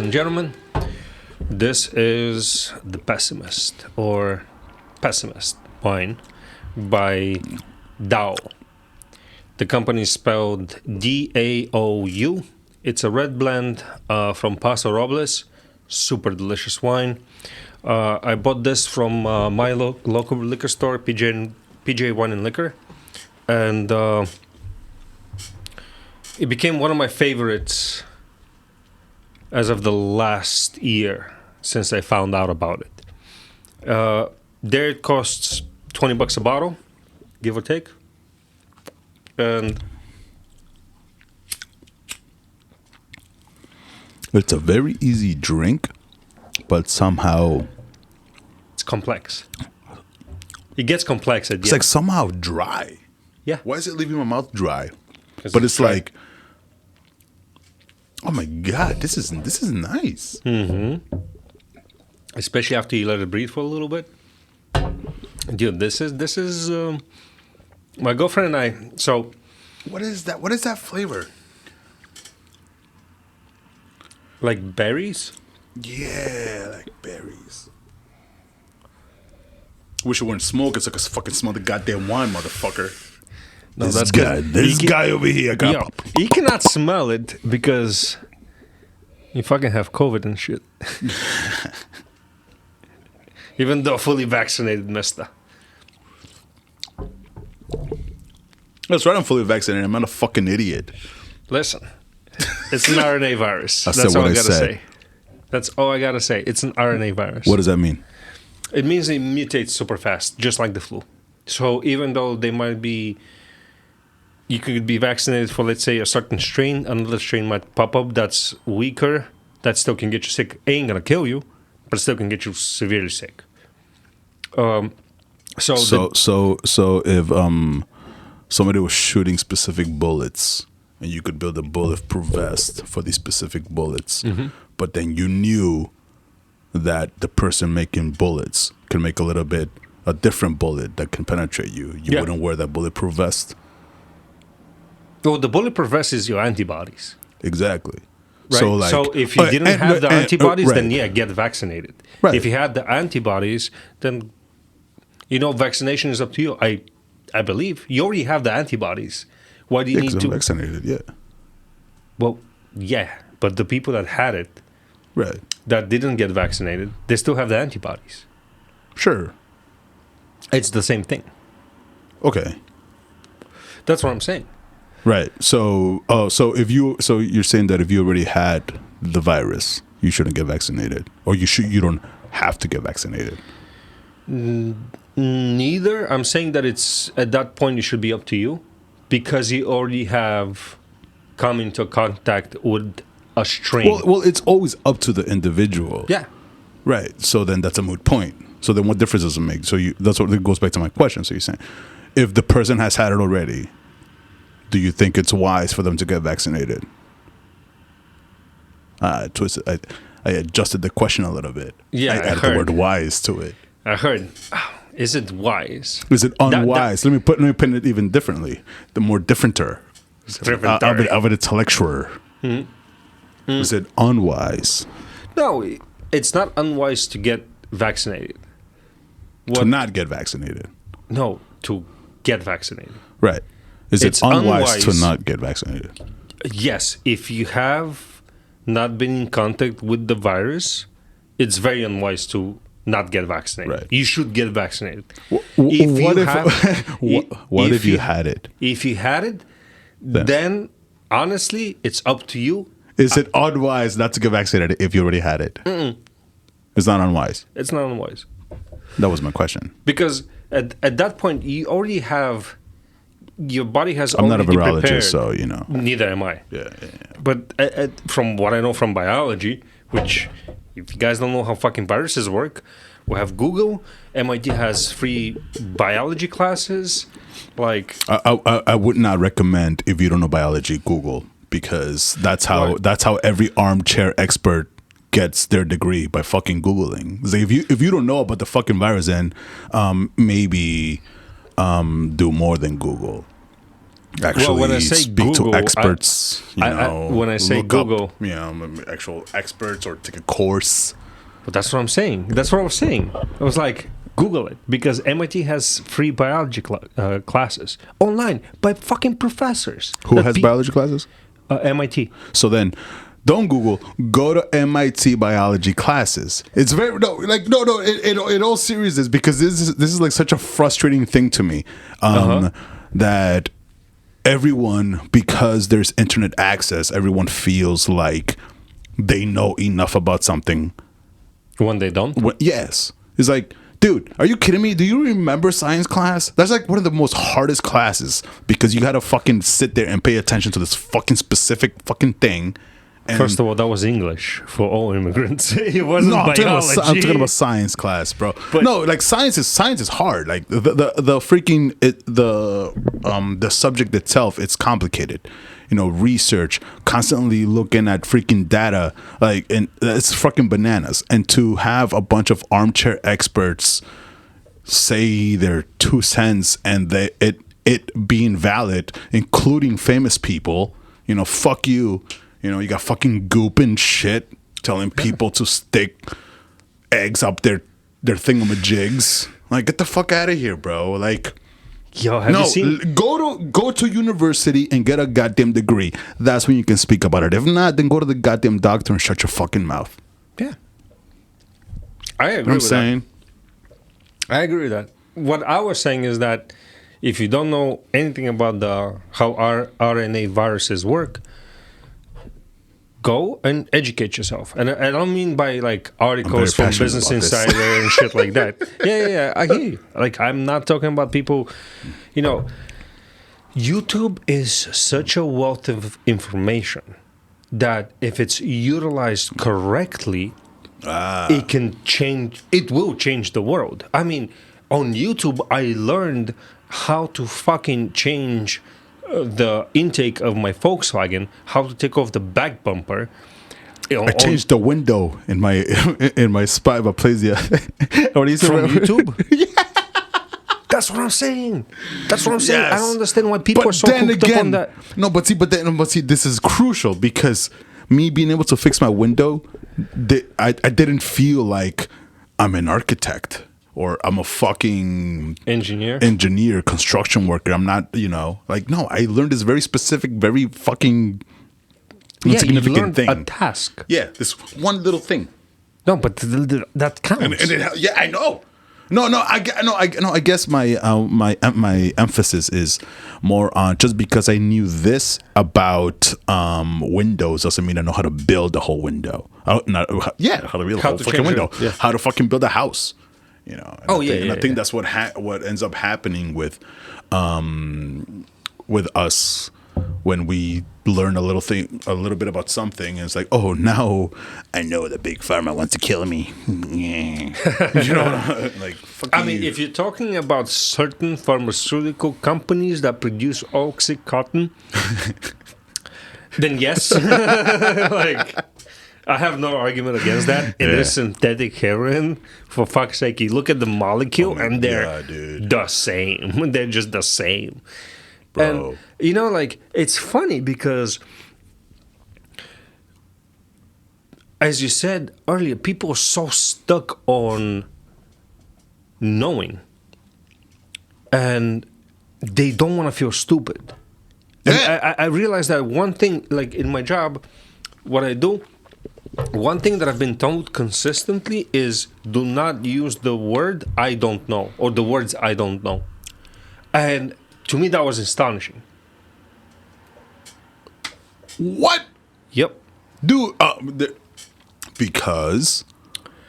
and gentlemen, this is the Pessimist wine by Dao. The company is spelled Daou. It's a red blend from Paso Robles. Super delicious wine. I bought this from my local liquor store, PJ Wine and Liquor, and it became one of my favorites as of the last year since I found out about it. There it costs $20 a bottle, give or take. And it's a very easy drink, but somehow it's complex. It gets complex at the it's end. like somehow dry. Yeah. Why is it leaving my mouth dry? But It's like, oh my god, this is nice. Especially after you let it breathe for a little bit. Dude, this is my girlfriend and I. So What is that? What is that flavor? like berries. Yeah, like berries. Wish it weren't smoke. It's like I fucking smell the goddamn wine, motherfucker. No, This guy over here got Yo, you cannot smell it because you fucking have COVID and shit. Even though fully vaccinated, mister. That's right. I'm fully vaccinated. I'm not a fucking idiot. Listen, it's an RNA virus. I That's said all what I I gotta said. say. That's all I gotta say. It's an RNA virus. What does that mean? It means it mutates super fast, just like the flu. So even though they might be, you could be vaccinated for, let's say, a certain strain, another strain might pop up that's weaker, that still can get you sick. It ain't gonna kill you, but it still can get you severely sick. So if somebody was shooting specific bullets and you could build a bulletproof vest for these specific bullets, but then you knew that the person making bullets can make a different bullet that can penetrate you, you wouldn't wear that bulletproof vest. well, the bulletproof vest is your antibodies. Exactly. Right. So if you didn't have the antibodies, then right. get vaccinated. Right. If you had the antibodies, then vaccination is up to you. I believe you already have the antibodies. Why do you need 'cause to? I'm vaccinated, yeah. Well, yeah, but the people that had it, Right. that didn't get vaccinated, they still have the antibodies. Sure. It's the same thing. Okay. That's what I'm saying. Right. So you're saying that if you already had the virus, you shouldn't get vaccinated, or you don't have to get vaccinated. Neither. I'm saying that it's at that point it should be up to you, because you already have come into contact with a strain. Well, it's always up to the individual. Yeah. Right. So then that's a moot point. So then what difference does it make? So that's what it goes back to my question. So you're saying, if the person has had it already, do you think it's wise for them to get vaccinated? I adjusted the question a little bit. Yeah, I added the word wise to it. I heard. Is it wise? Is it unwise? Let me put it even differently. The more differenter. Of an intellectual. Is it unwise? No, it's not unwise to get vaccinated. To not get vaccinated. No, to get vaccinated. Right. Is It's it unwise to unwise. not get vaccinated? Yes, if you have not been in contact with the virus, it's very unwise to not get vaccinated. Right. You should get vaccinated. What if you had it? If you had it, then honestly, it's up to you. Is it unwise not to get vaccinated if you already had it? It's not unwise. It's not unwise. That was my question. Because at that point, you already have, your body has I'm not a already virologist, prepared. so you know. Neither am I. Yeah. But from what I know from biology, which if you guys don't know how fucking viruses work, we have Google. MIT has free biology classes. Like I would not recommend, if you don't know biology, Google, because that's how every armchair expert gets their degree, by fucking Googling. So if you don't know about the fucking virus, then maybe do more than Google. actually when I say speak Google, to experts. when I say look Google, up, actual experts or take a course. but that's what I'm saying. That's what I was saying. I was like, Google it, because MIT has free biology classes online by fucking professors. Who has biology classes? MIT. So then, don't Google. Go to MIT biology classes. It's very in all seriousness, because this is like such a frustrating thing to me. That everyone, because there's internet access, everyone feels like they know enough about something. When they don't? Yes. It's like, dude, are you kidding me? Do you remember science class? That's like one of the most hardest classes, because you got to fucking sit there and pay attention to this fucking specific fucking thing. And first of all, that was English for all immigrants. It wasn't biology. I'm talking about science class, bro. But no, like science is hard. Like the freaking the subject itself, it's complicated. Research, constantly looking at freaking data, and it's fucking bananas. And to have a bunch of armchair experts say their 2 cents and it being valid, including famous people, fuck you. You got fucking Goop and shit telling people to stick eggs up their thingamajigs. Like, get the fuck out of here, bro. Like, yo, have you seen? Go to university and get a goddamn degree. That's when you can speak about it. If not, then go to the goddamn doctor and shut your fucking mouth. Yeah, I agree. I agree with that. What I was saying is that if you don't know anything about how RNA viruses work, go and educate yourself. And I don't mean by like articles from Business Insider and shit like that. Yeah, I hear you. Like, I'm not talking about people, YouTube is such a wealth of information that if it's utilized correctly, it will change the world. I mean, on YouTube, I learned how to fucking change the intake of my Volkswagen, how to take off the back bumper. I changed the window in my spot of Aplasia. From YouTube? Yeah. That's what I'm saying. Yes. I don't understand why people are so hooked up on that. No, but see, this is crucial, because me being able to fix my window, I didn't feel like I'm an architect. Or I'm a fucking engineer, construction worker. I'm not, no. I learned this very specific, very fucking insignificant thing. A task. Yeah, this one little thing. No, but that counts. Yeah, I know. No. I guess my emphasis is more on, just because I knew this about windows doesn't mean I know how to build a whole window. How to build a whole fucking window. Yeah. How to fucking build a house. I think that's what ends up happening with us when we learn a little bit about something, and it's like, oh, now I know the big pharma wants to kill me. I mean, if you're talking about certain pharmaceutical companies that produce Oxycontin, then yes, I have no argument against that. It is synthetic heroin. For fuck's sake, you look at the molecule and they're the same. They're just the same. Bro. And, it's funny because, as you said earlier, people are so stuck on knowing. And they don't want to feel stupid. Yeah. I realize that one thing, like in my job, what I do, one thing that I've been told consistently is do not use the word I don't know or the words I don't know. And to me, that was astonishing. What? Yep. Dude, because?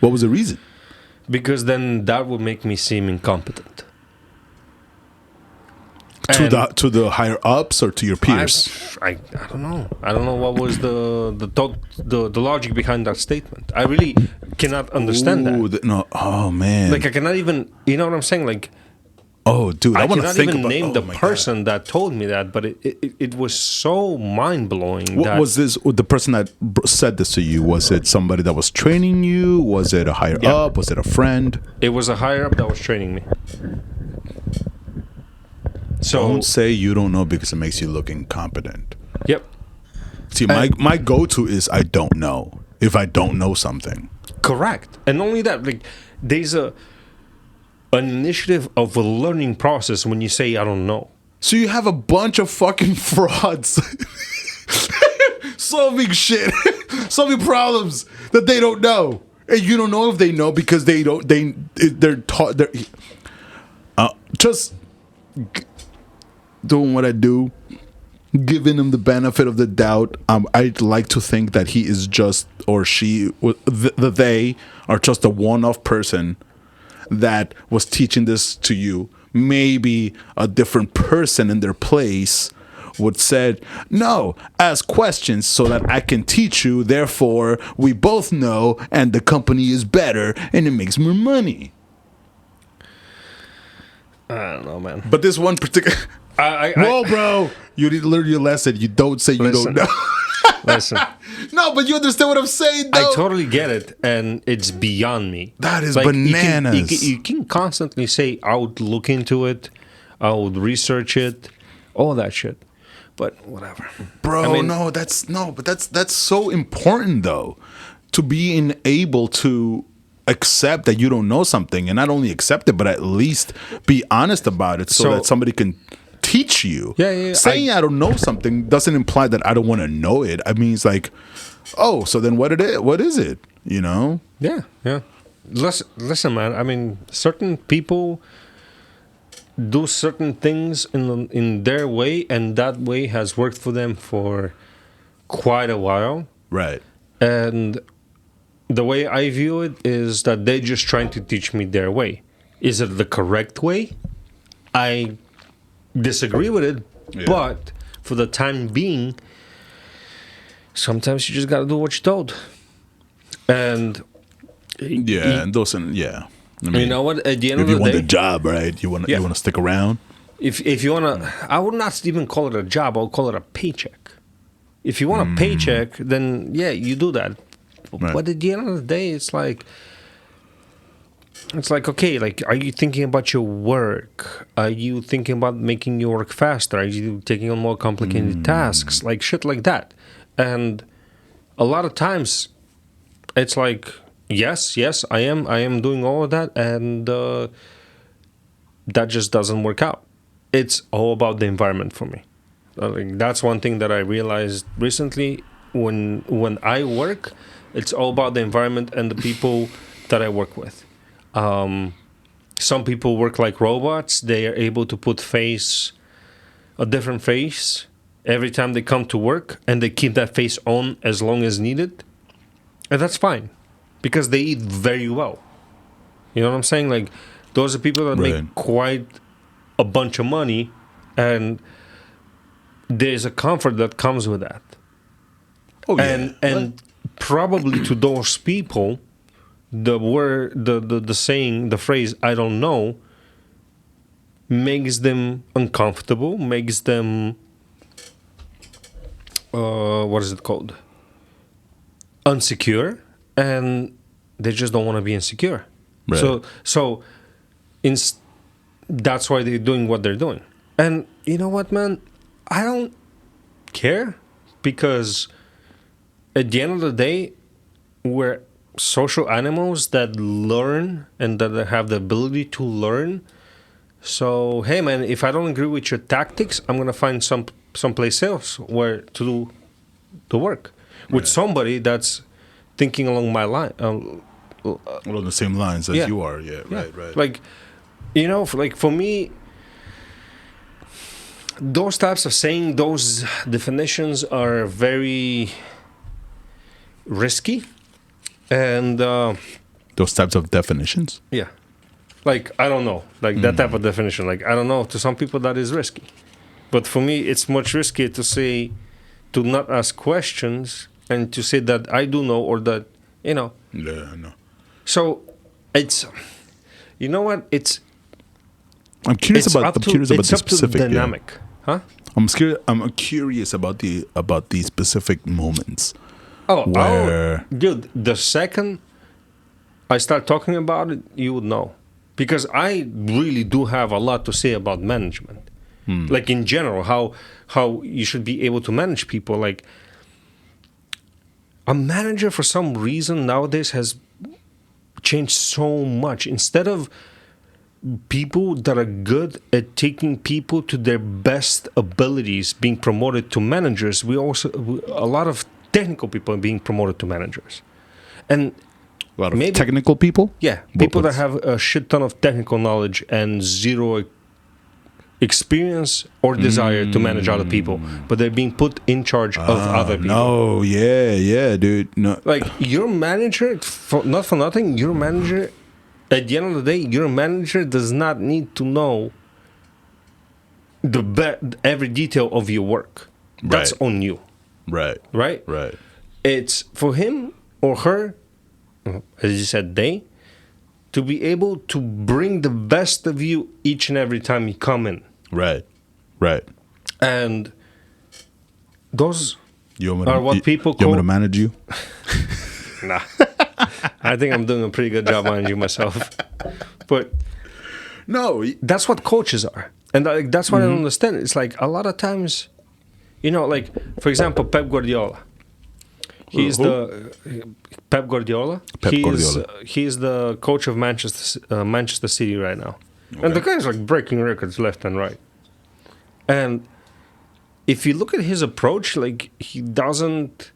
What was the reason? Because then that would make me seem incompetent. To the higher ups or to your peers? I don't know. I don't know what was the logic behind that statement. I really cannot understand that. No, oh man. Like I cannot even. You know what I'm saying? Like. Oh, dude, I want to think about. I cannot even name the person that told me that, but it was so mind blowing. What was this? The person that said this to you, was it somebody that was training you? Was it a higher up? Was it a friend? It was a higher up that was training me. So don't say you don't know because it makes you look incompetent. Yep. See, my go-to is I don't know. If I don't know something. Correct. And only that, like, there's an initiative of a learning process when you say I don't know. So you have a bunch of fucking frauds solving shit, solving problems that they don't know, and you don't know if they know because they're taught. They're just doing what I do, giving them the benefit of the doubt. I'd like to think that he is just, or she, they are just a one-off person that was teaching this to you. Maybe a different person in their place would said, no, ask questions so that I can teach you. Therefore, we both know and the company is better and it makes more money. I don't know, man. But this one particular... Whoa, bro. You need to learn your lesson. You don't say you don't know. Listen. No, but you understand what I'm saying, though? I totally get it, and it's beyond me. That is like, bananas. You can constantly say, I would look into it, I would research it, all that shit. But whatever. Bro, I mean, that's so important, though, to being able to accept that you don't know something, and not only accept it, but at least be honest about it so that somebody can teach you. Yeah. Saying I don't know something doesn't imply that I don't want to know it. I mean, it's like, oh, so then what is it? You know? Yeah. Listen, man. I mean, certain people do certain things in their way, and that way has worked for them for quite a while. Right. And the way I view it is that they're just trying to teach me their way. Is it the correct way? I disagree with it, but for the time being, sometimes you just gotta do what you're told. And I mean, you know what? At the end of the day, if you want the job, right? You want to stick around. If you wanna, I would not even call it a job. I'll call it a paycheck. If you want a paycheck, then you do that. Right. But at the end of the day, it's like, okay, like, are you thinking about your work? Are you thinking about making your work faster? Are you taking on more complicated tasks? Like, shit like that. And a lot of times, it's like, yes, I am doing all of that, and that just doesn't work out. It's all about the environment for me. Like, that's one thing that I realized recently. When I work, it's all about the environment and the people that I work with. Some people work like robots. They are able to put a different face every time they come to work, and they keep that face on as long as needed. And that's fine, because they eat very well. You know what I'm saying? Like, those are people that make quite a bunch of money, and there's a comfort that comes with that. Oh, yeah. And probably to those people, the word, the saying, the phrase "I don't know" makes them uncomfortable, makes them what is it called? Insecure, and they just don't want to be insecure. Right. So that's why they're doing what they're doing. And you know what, man? I don't care, because at the end of the day, we're social animals that learn and that have the ability to learn. So, hey, man, if I don't agree with your tactics, I'm going to find someplace else where to do the work with somebody that's thinking along my line. Along the same lines as you are. Yeah, right. Like, you know, like for me, those types of saying, those definitions are very risky. And those types of definitions? Yeah. Like, I don't know. Like, that type of definition. Like, I don't know. To some people, that is risky. But for me, it's much riskier to say, to not ask questions and to say that I do know, or that, you know. Yeah, I know. So, it's, you know what? I'm curious about the specific dynamic. Huh? I'm curious about the specific moments. Dude, the second I start talking about it, you would know. Because I really do have a lot to say about management. Like in general, how you should be able to manage people. Like a manager, for some reason nowadays, has changed so much. Instead of people that are good at taking people to their best abilities being promoted to managers, a lot of technical people are being promoted to managers. And a lot of technical people? Yeah, people that have a shit ton of technical knowledge and zero experience or desire to manage other people, but they're being put in charge of other people. No, yeah, dude. No. Like, your manager, not for nothing, your manager, at the end of the day, your manager does not need to know every detail of your work. That's on you. Right. It's for him or her, as you said, to be able to bring the best of you each and every time you come in. Right. And those are what people call... You want me to manage you? Nah. I think I'm doing a pretty good job managing myself. But no, that's what coaches are. And that's what I don't understand. It's like a lot of times, like, for example, Pep Guardiola. He's Pep Guardiola. He's the coach of Manchester City right now. Okay. And the guy's like breaking records left and right. And if you look at his approach, like, he doesn't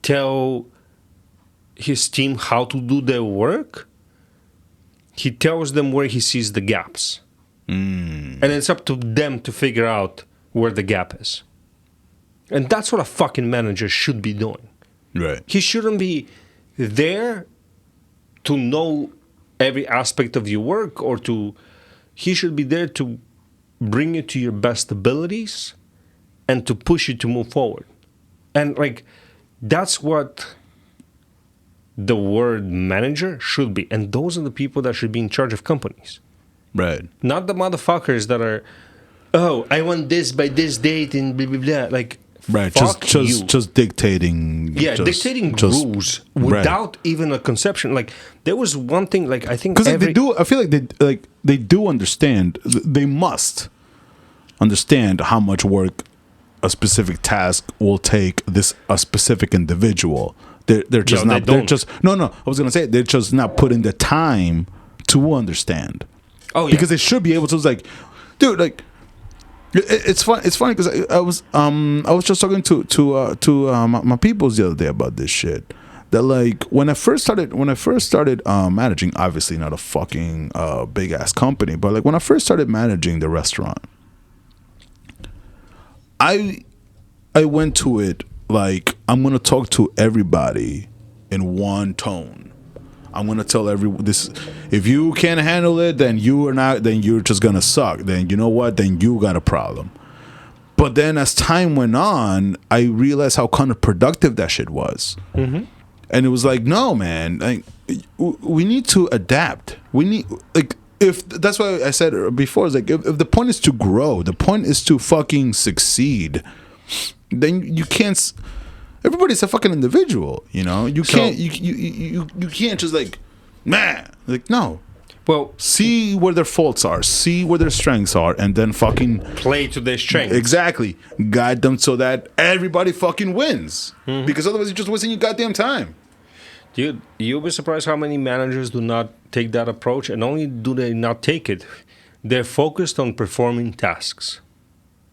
tell his team how to do their work. He tells them where he sees the gaps. And it's up to them to figure out where the gap is. And that's what a fucking manager should be doing. Right. He shouldn't be there to know every aspect of your work he should be there to bring you to your best abilities and to push you to move forward. And like, that's what the word manager should be. And those are the people that should be in charge of companies. Right. Not the motherfuckers that are, I want this by this date and blah, blah, blah. Like, right, just dictating. Yeah, dictating rules without even a conception. Like, there was one thing, like, I think because they do. I feel like they do understand. They must understand how much work a specific task will take a specific individual. They're just not. They're just no. I was gonna say they're just not putting the time to understand. Oh yeah, because they should be able to. It's like, dude, like. It's fun. It's funny because I was just talking to my peoples the other day about this shit. That like when I first started managing, obviously not a fucking big ass company, but like when I first started managing the restaurant, I went to it like I'm gonna talk to everybody in one tone. I'm gonna tell this. If you can't handle it, then you're just gonna suck. Then you know what? Then you got a problem. But then as time went on, I realized how counterproductive that shit was. Mm-hmm. And it was like, no, man, like, we need to adapt. We need, like, if that's why I said before, it's like if the point is to grow, the point is to fucking succeed, then you can't. Everybody's a fucking individual, you know. You can't you can't just like, man, like no. Well, see where their faults are, see where their strengths are, and then fucking play to their strengths. Exactly, guide them so that everybody fucking wins. Mm-hmm. Because otherwise, you're just wasting your goddamn time. Dude, you'll be surprised how many managers do not take that approach, and only do they not take it, they're focused on performing tasks.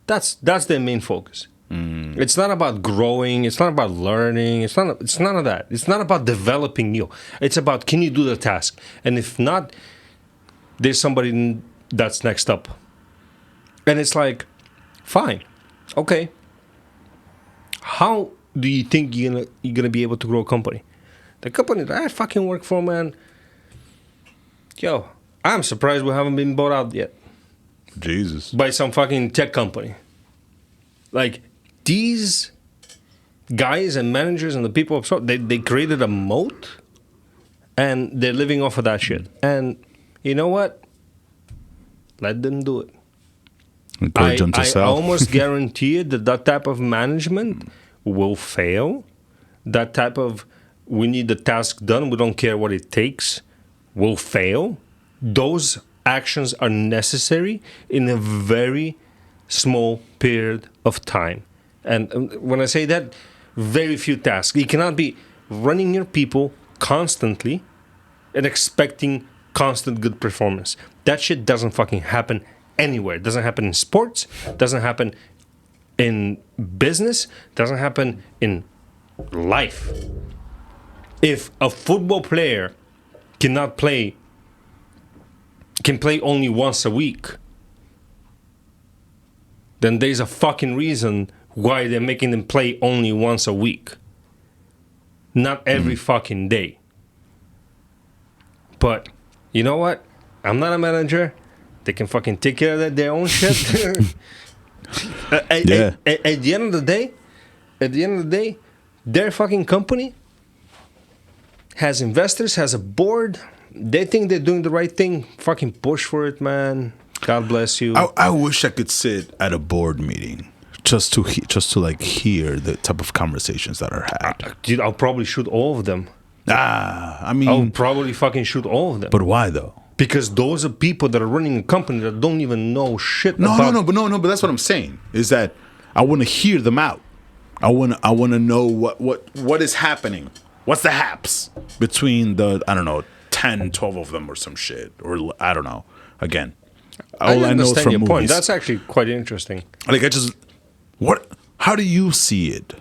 That's their main focus. Mm. It's not about growing. It's not about learning. It's none of that. It's not about developing you. It's about, can you do the task? And if not, there's somebody that's next up. And it's like, fine, okay. How do you think you're gonna be able to grow a company? The company that I fucking work for, man. Yo, I'm surprised we haven't been bought out yet. Jesus. By some fucking tech company. Like, these guys and managers and the people up front, they created a moat, and they're living off of that shit. And you know what? Let them do it. Encourage them to I almost guarantee it that type of management will fail. That type of, we need the task done, we don't care what it takes, will fail. Those actions are necessary in a very small period of time. And when I say that, very few tasks. You cannot be running your people constantly and expecting constant good performance. That shit doesn't fucking happen anywhere. It doesn't happen in sports, doesn't happen in business, doesn't happen in life. If a football player can play only once a week, then there's a fucking reason why they're making them play only once a week. Not every fucking day. But you know what? I'm not a manager. They can fucking take care of their own shit. At the end of the day, their fucking company has investors, has a board. They think they're doing the right thing. Fucking push for it, man. God bless you. I wish I could sit at a board meeting just to like hear the type of conversations that are had. Dude, I'll probably shoot all of them. I mean, I'll probably fucking shoot all of them. But why though? Because those are people that are running a company that don't even know shit No, about... but that's what I'm saying. Is that I want to hear them out. I want to know what is happening. What's the haps between the, I don't know, 10, 12 of them or some shit. Or I don't know. Again, all I know is from your movies. point. That's actually quite interesting. Like how do you see it?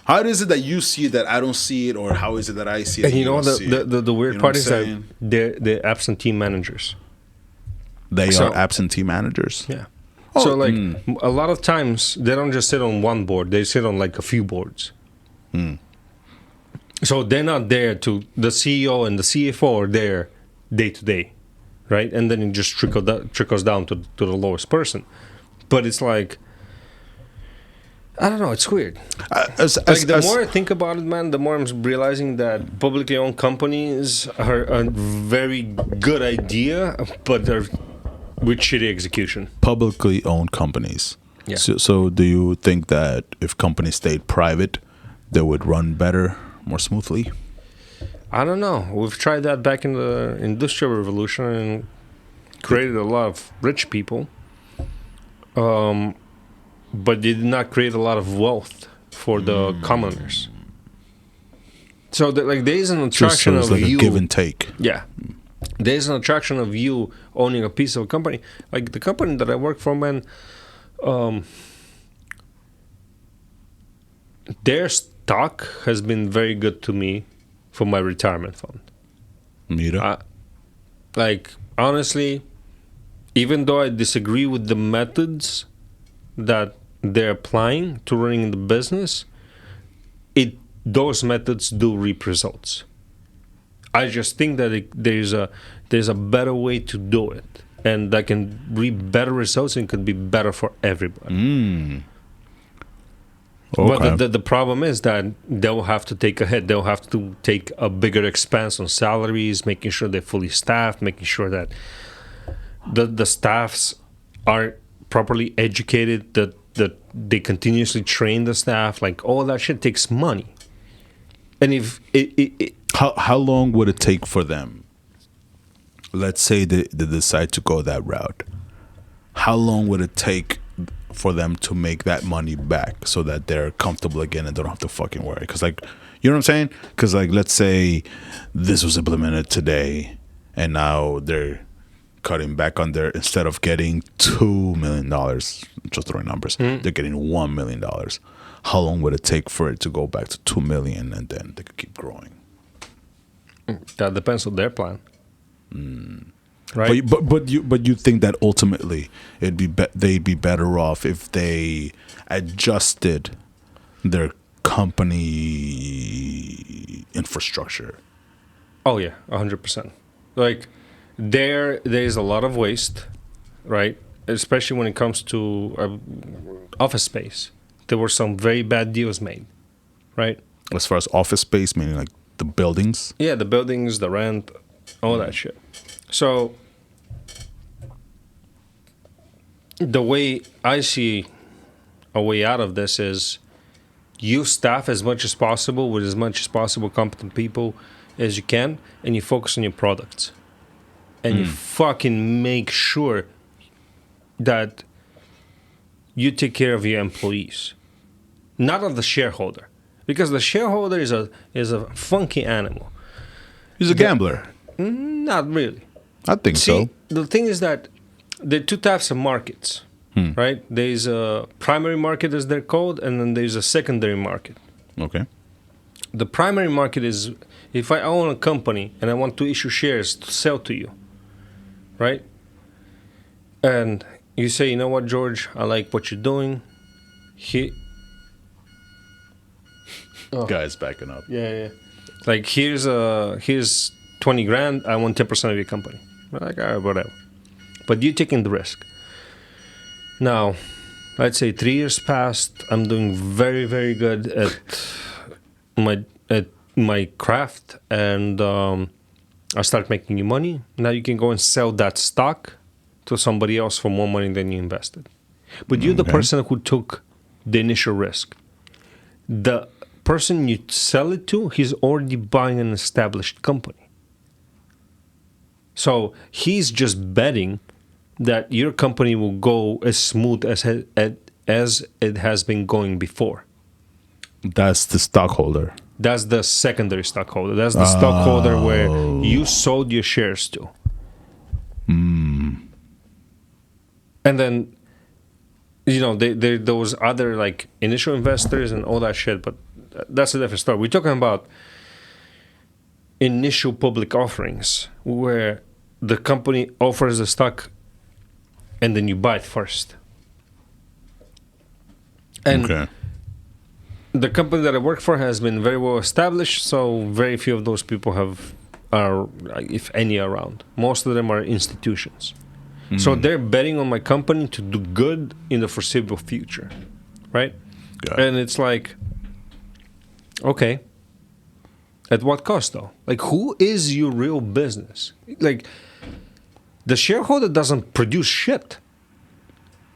How is it that you see it that I don't see it, or how is it that I see it? And you know the weird part is saying? that they're absentee managers. They are absentee managers. Yeah. So like a lot of times they don't just sit on one board; they sit on like a few boards. So they're not there to the CEO and the CFO are there day to day, right? And then it just trickles down to the lowest person. But it's like, I don't know. It's weird. The more I think about it, man, the more I'm realizing that publicly owned companies are a very good idea, but they're with shitty execution. Publicly owned companies. Yeah. So do you think that if companies stayed private, they would run better, more smoothly? I don't know. We've tried that back in the Industrial Revolution and created a lot of rich people. But they did not create a lot of wealth for the commoners. So there is an attraction so it's of like you. A give and take. Yeah. There's an attraction of you owning a piece of a company. Like the company that I work for, man, their stock has been very good to me for my retirement fund. Mira. Like, honestly, even though I disagree with the methods that they're applying to running the business, those methods do reap results. I just think that there's a better way to do it, and that can reap better results and can be better for everybody. Okay. But the problem is that they'll have to take a hit. They'll have to take a bigger expense on salaries, making sure they're fully staffed, making sure that the staffs are properly educated, that they continuously train the staff. Like, all that shit takes money. And if how long would it take for them? Let's say they decide to go that route. How long would it take for them to make that money back so that they're comfortable again and they don't have to fucking worry? Because, like, you know what I'm saying? Because, like, let's say this was implemented today and now they're cutting back on their, instead of getting $2 million, just throwing numbers, they're getting $1 million. How long would it take for it to go back to 2 million and then they could keep growing? That depends on their plan. Right? But you think that ultimately they'd be better off if they adjusted their company infrastructure? Oh yeah, 100%. Like, there's a lot of waste, right? Especially when it comes to office space. There were some very bad deals made, right? As far as office space, meaning like the buildings? Yeah, the buildings, the rent, all that shit. So the way I see a way out of this is you staff as much as possible with as much as possible competent people as you can, and you focus on your products. And you fucking make sure that you take care of your employees, not of the shareholder, because the shareholder is a funky animal. He's a gambler. Not really. I think so. The thing is that there are two types of markets, right? There's a primary market, as they're called, and then there's a secondary market. Okay. The primary market is if I own a company and I want to issue shares to sell to you, right? And you say, you know what, George, I like what you're doing. Guy's backing up. Yeah. Like, here's 20 grand. I want 10% of your company. I'm like, all right, whatever. But you're taking the risk. Now, let's say 3 years passed. I'm doing very, very good at my craft, and I start making you money. Now you can go and sell that stock to somebody else for more money than you invested. But you're the person who took the initial risk. The person you sell it to, he's already buying an established company. So he's just betting that your company will go as smooth as it has been going before. That's the stockholder. That's the secondary stockholder. That's the stockholder where you sold your shares to. And then, there those other like initial investors and all that shit, but that's a different story. We're talking about initial public offerings where the company offers the stock and then you buy it first. And the company that I work for has been very well established, so very few of those people are, if any, around. Most of them are institutions. So they're betting on my company to do good in the foreseeable future, right? And it's like, okay, at what cost though? Like, who is your real business? Like, the shareholder doesn't produce shit.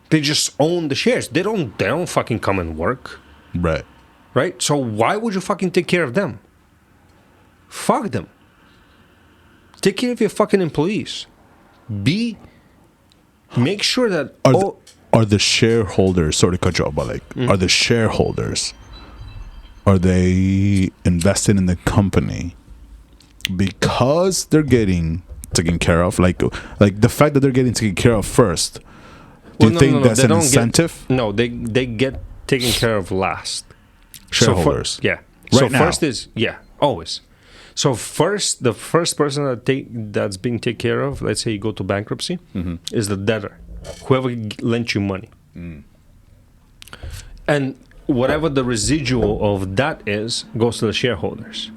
They just own the shares. They don't fucking come and work. Right? So why would you fucking take care of them? Fuck them. Take care of your fucking employees. Make sure that are the shareholders, sorry to cut you off, but like, are the shareholders, are they invested in the company because they're getting taken care of? Like the fact that they're getting taken care of first, do you think that's an incentive? They get taken care of last. Shareholders. First is, always. So first, the first person that's being taken care of, let's say you go to bankruptcy, is the debtor, whoever lent you money. And whatever the residual of that is, goes to the shareholders.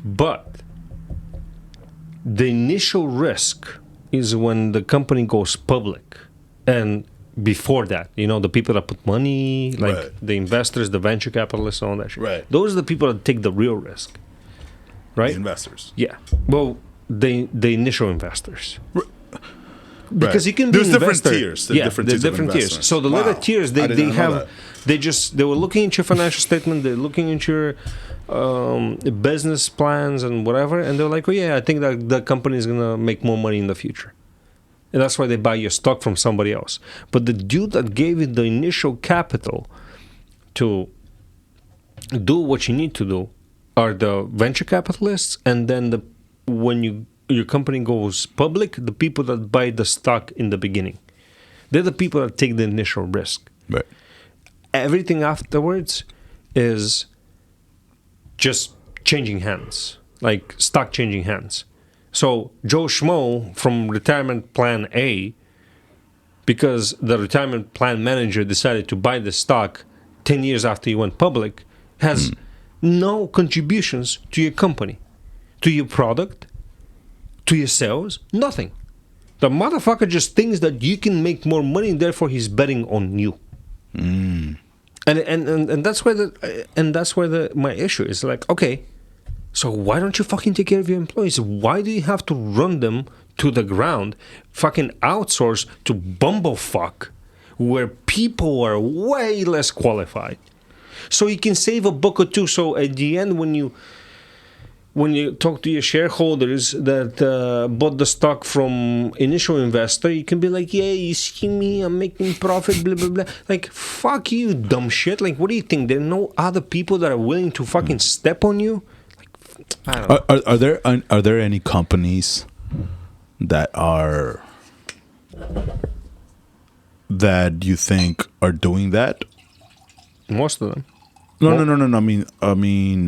But the initial risk is when the company goes public. And before that, the people that put money, like the investors, the venture capitalists, all that shit. Those are the people that take the real risk. Right? The investors. Yeah. Well, the initial investors. Because you can be There's an investor. There's different tiers. So the little tiers, they were looking at your financial statement, they're looking at your business plans and whatever, and they're like, oh yeah, I think that the company is gonna make more money in the future. And that's why they buy your stock from somebody else. But the dude that gave you the initial capital to do what you need to do are the venture capitalists, and then when your company goes public, the people that buy the stock in the beginning. They're the people that take the initial risk. Right. Everything afterwards is just changing hands, like stock changing hands. So Joe Schmo from retirement plan A, because the retirement plan manager decided to buy the stock 10 years after you went public, has no contributions to your company, to your product, to your sales, nothing. The motherfucker just thinks that you can make more money, and therefore he's betting on you. And that's where my issue is. Like, okay, so why don't you fucking take care of your employees? Why do you have to run them to the ground, fucking outsource to bumblefuck, where people are way less qualified? So you can save a buck or two. So at the end, when you when you talk to your shareholders that bought the stock from initial investor, you can be like, yeah, you see me, I'm making profit, blah, blah, blah. Like, fuck you, dumb shit. Like, what do you think? There are no other people that are willing to fucking step on you? Like, I don't know. Are there any companies that you think are doing that? Most of them. No. I mean,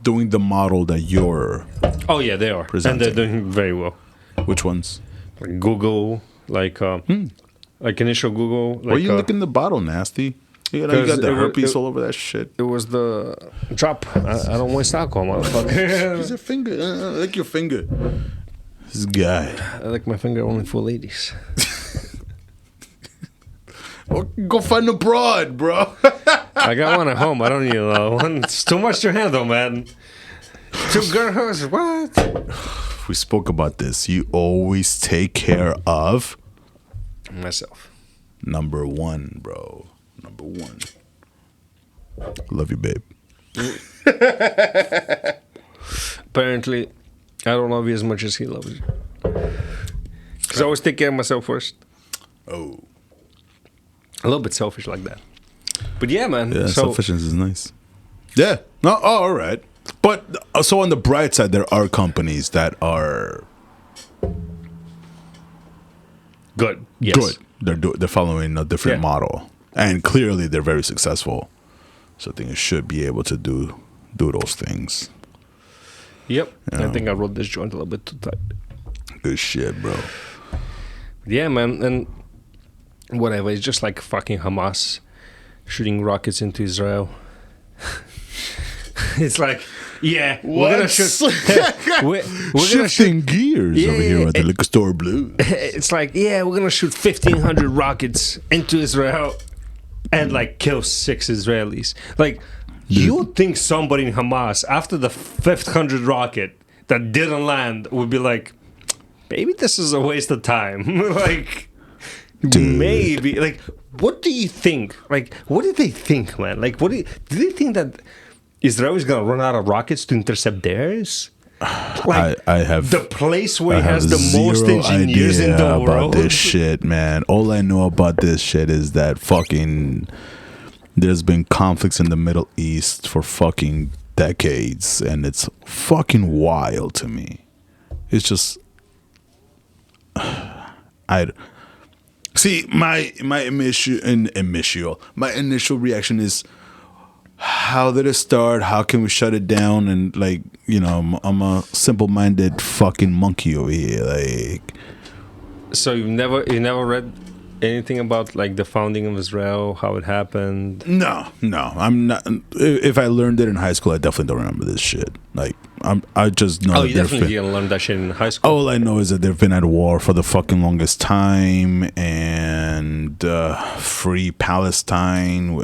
doing the model that you're. Oh yeah, they are, presenting. and they're doing very well. Which ones? Like Google, like initial Google. Like, Why are you licking the bottle, nasty? You got the herpes all over that shit. It was the drop. I don't waste alcohol, motherfucker. Use your finger. Lick your finger. This guy. I like my finger only for ladies. Well, go find a broad, bro. I got one at home. I don't need another one. It's too much to handle, man. 2 girls, what? We spoke about this. You always take care of Myself. number 1, bro. Number 1. Love you, babe. Apparently, I don't love you as much as he loves you. Because I always take care of myself first. Oh. A little bit selfish like that. But yeah, man. Yeah, so, selfishness is nice. Yeah. No. Oh, all right. But so on the bright side, there are companies that are good. Yes. Good. They're following a different model, and clearly they're very successful. So I think it should be able to do those things. Yep. Yeah. I think I wrote this joint a little bit too tight. Good shit, bro. Yeah, man. And whatever. It's just like fucking Hamas shooting rockets into Israel. It's like, yeah, we're gonna shoot. we're Shifting gears over here at the liquor store, Blooze. It's like, yeah, we're gonna shoot 1,500 rockets into Israel and like kill 6 Israelis. Like, you think somebody in Hamas after the 500 rocket that didn't land would be like, maybe this is a waste of time. Like, dude. Maybe. Like, what do you think? Like, what do they think, man? Like, do they think that Israel is gonna run out of rockets to intercept theirs? Like, I have the place where it has the most engineers in the world. About this shit, man. All I know about this shit is that fucking there's been conflicts in the Middle East for fucking decades, and it's fucking wild to me. It's just see my initial reaction is, how did it start? How can we shut it down? And like, you know, I'm a simple-minded fucking monkey over here. Like, so you never read anything about like the founding of Israel, how it happened? No, I'm not. If I learned it in high school, I definitely don't remember this shit. Like, I just know. Oh, you definitely didn't learn that shit in high school. All I know is that they've been at war for the fucking longest time, and free Palestine.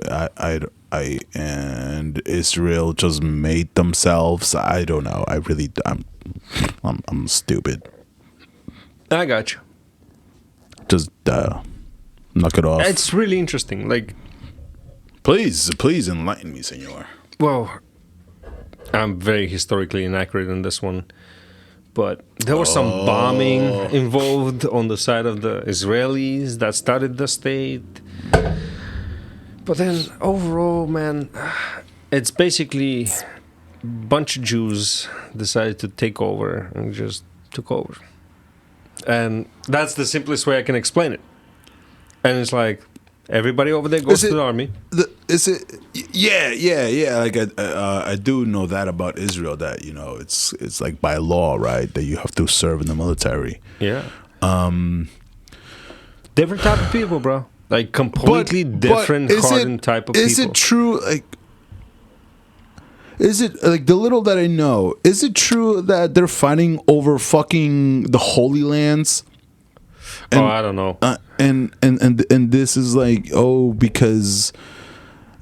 And Israel just made themselves. I don't know. I'm stupid. I got you. Just knock it off. It's really interesting. Like, please enlighten me, senor. Well, I'm very historically inaccurate in this one, but there was some bombing involved on the side of the Israelis that started the state. But then overall, man, it's basically a bunch of Jews decided to take over and just took over. And that's the simplest way I can explain it. And it's like, everybody over there goes to the army. Yeah. Like, I do know that about Israel, that, you know, it's like by law, right, that you have to serve in the military. Yeah. Different type of people, bro. Like, completely different, hardened type of people. Is it true, like, is it, like, the little that I know, is it true that they're fighting over fucking the Holy Lands? And, I don't know. And this is like, because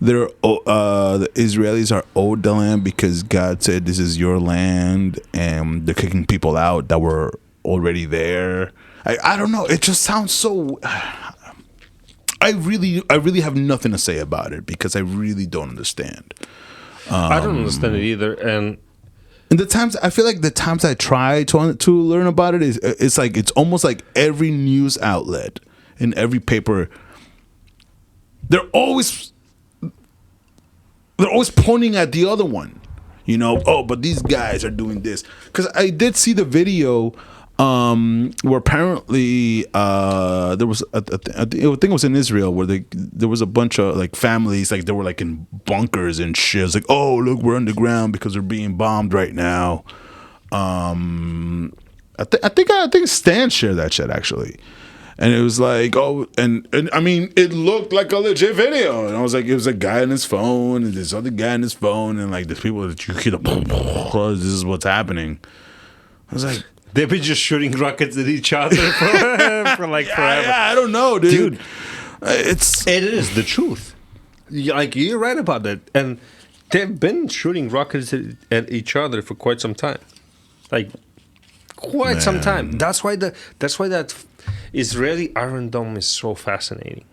they're the Israelis are owed the land because God said this is your land, and they're kicking people out that were already there. I don't know. It just sounds so. I really have nothing to say about it because I really don't understand. I don't understand it either, and And I feel like the times I try to learn about it it's almost like every news outlet and every paper, they're always pointing at the other one, oh, but these guys are doing this. Because I did see the video where apparently there was I think it was in Israel where there was a bunch of like families, like they were like in bunkers and shit. It's like, oh, look, we're underground because we're being bombed right now. I think Stan shared that shit actually. And it was like, oh, and I mean, it looked like a legit video. And I was like, it was a guy on his phone, and this other guy on his phone, and like there's people that you hear this is what's happening. I was like, they've been just shooting rockets at each other for like forever. Yeah, I don't know, dude. It is the truth. Like, you're right about that. And they've been shooting rockets at each other for quite some time. Like, quite some time. That's why that Israeli Iron Dome is so fascinating.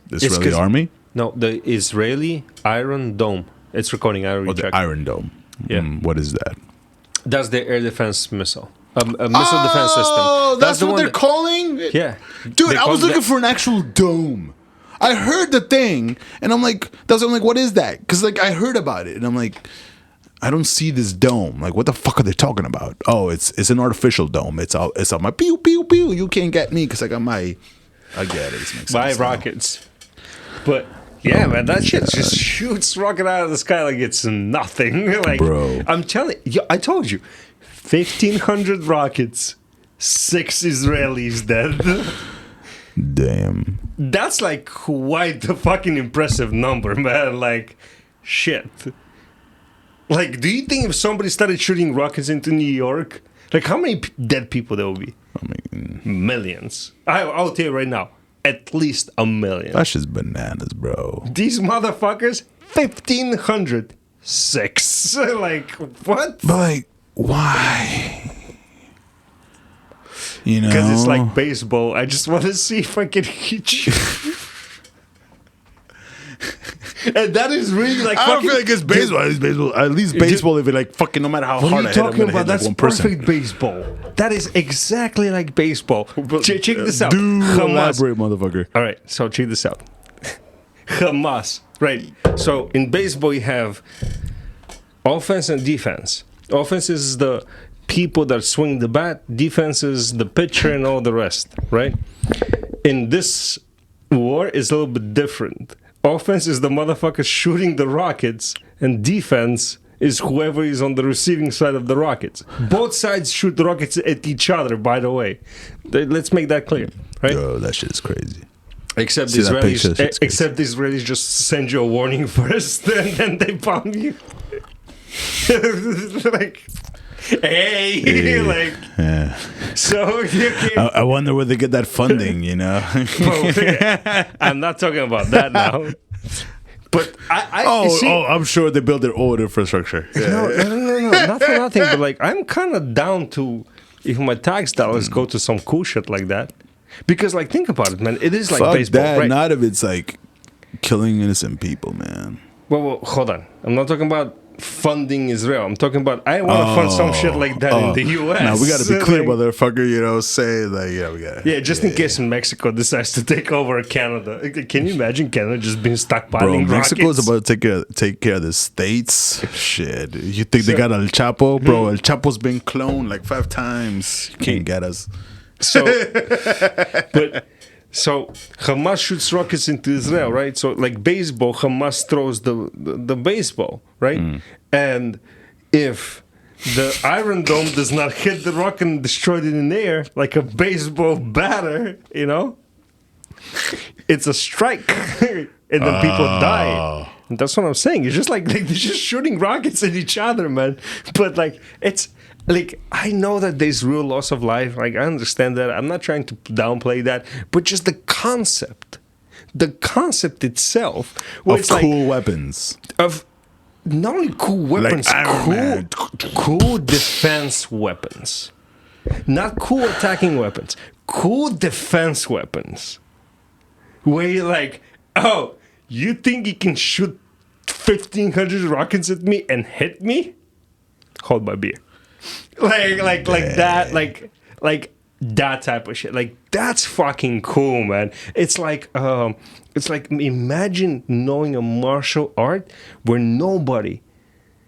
The Israeli army? No, the Israeli Iron Dome. It's recording. I already checked. The Iron Dome. Yeah. What is that? That's the air defense missile. A missile defense system. Oh, that's what they're calling? Yeah. Dude, I was looking for an actual dome. I heard the thing, and I'm like, what is that? Because like I heard about it, and I'm like, I don't see this dome. Like, what the fuck are they talking about? Oh, it's an artificial dome. It's on my pew pew pew. You can't get me because I got my. I get it. This makes sense. My rockets. But yeah, man, that shit just shoots rocket out of the sky like it's nothing. Like, bro, I'm telling you, I told you, 1,500 rockets, 6 Israelis dead. Damn. That's like quite a fucking impressive number, man. Like, shit. Like, do you think if somebody started shooting rockets into New York, like how many dead people there will be? I mean, millions. I'll tell you right now, at least 1 million. That's just bananas, bro. These motherfuckers, 1,506. Like, what? But like, why? Because it's like baseball. I just want to see if I can hit you. And that is really like. I don't feel like it's baseball. It's baseball. At least baseball, if it like fucking no matter how hard I hit, I'm gonna hit that's like one person. Perfect baseball. That is exactly like baseball. Check this out. Do elaborate, motherfucker. All right, so check this out. Hamas, right? So in baseball, you have offense and defense. Offense is the people that swing the bat. Defense is the pitcher and all the rest, right? In this war, it's a little bit different. Offense is the motherfucker shooting the rockets, and defense is whoever is on the receiving side of the rockets. Both sides shoot the rockets at each other, by the way. Let's make that clear, right? Yo, that shit is crazy. Except the Israelis just send you a warning first, and then they bomb you. Like, hey, yeah. Like, yeah. So I wonder where they get that funding, I'm not talking about that now. But I'm sure they build their own infrastructure. Yeah. No, not for nothing. But like, I'm kind of down to if my tax dollars go to some cool shit like that, because like, think about it, man. It is like baseball, that, right? Not if it's like killing innocent people, man. Well, hold on. I'm not talking about funding Israel. I'm talking about I want to fund some shit like that in the U.S. Now we got to be clear, motherfucker. Say like, we got. Yeah, just in case Mexico decides to take over Canada. Can you imagine Canada just being stockpiling Bro, rockets? Mexico's about to take care of the states. Shit, you think they got El Chapo, bro? El Chapo's been cloned like 5 times. You can't get us. So Hamas shoots rockets into Israel, right? So like baseball, Hamas throws the baseball, right? And if the Iron Dome does not hit the rocket and destroy it in the air like a baseball batter, it's a strike, and then people die. And that's what I'm saying. It's just like they're just shooting rockets at each other, man. But like it's. Like, I know that there's real loss of life. Like, I understand that. I'm not trying to downplay that. But just the concept itself. Of cool weapons. Of not only cool weapons, like cool defense weapons. Not cool attacking weapons. Cool defense weapons. Where you're like, oh, you think you can shoot 1,500 rockets at me and hit me? hold my beer. Like that, like that type of shit. Like that's fucking cool, man. It's like imagine knowing a martial art where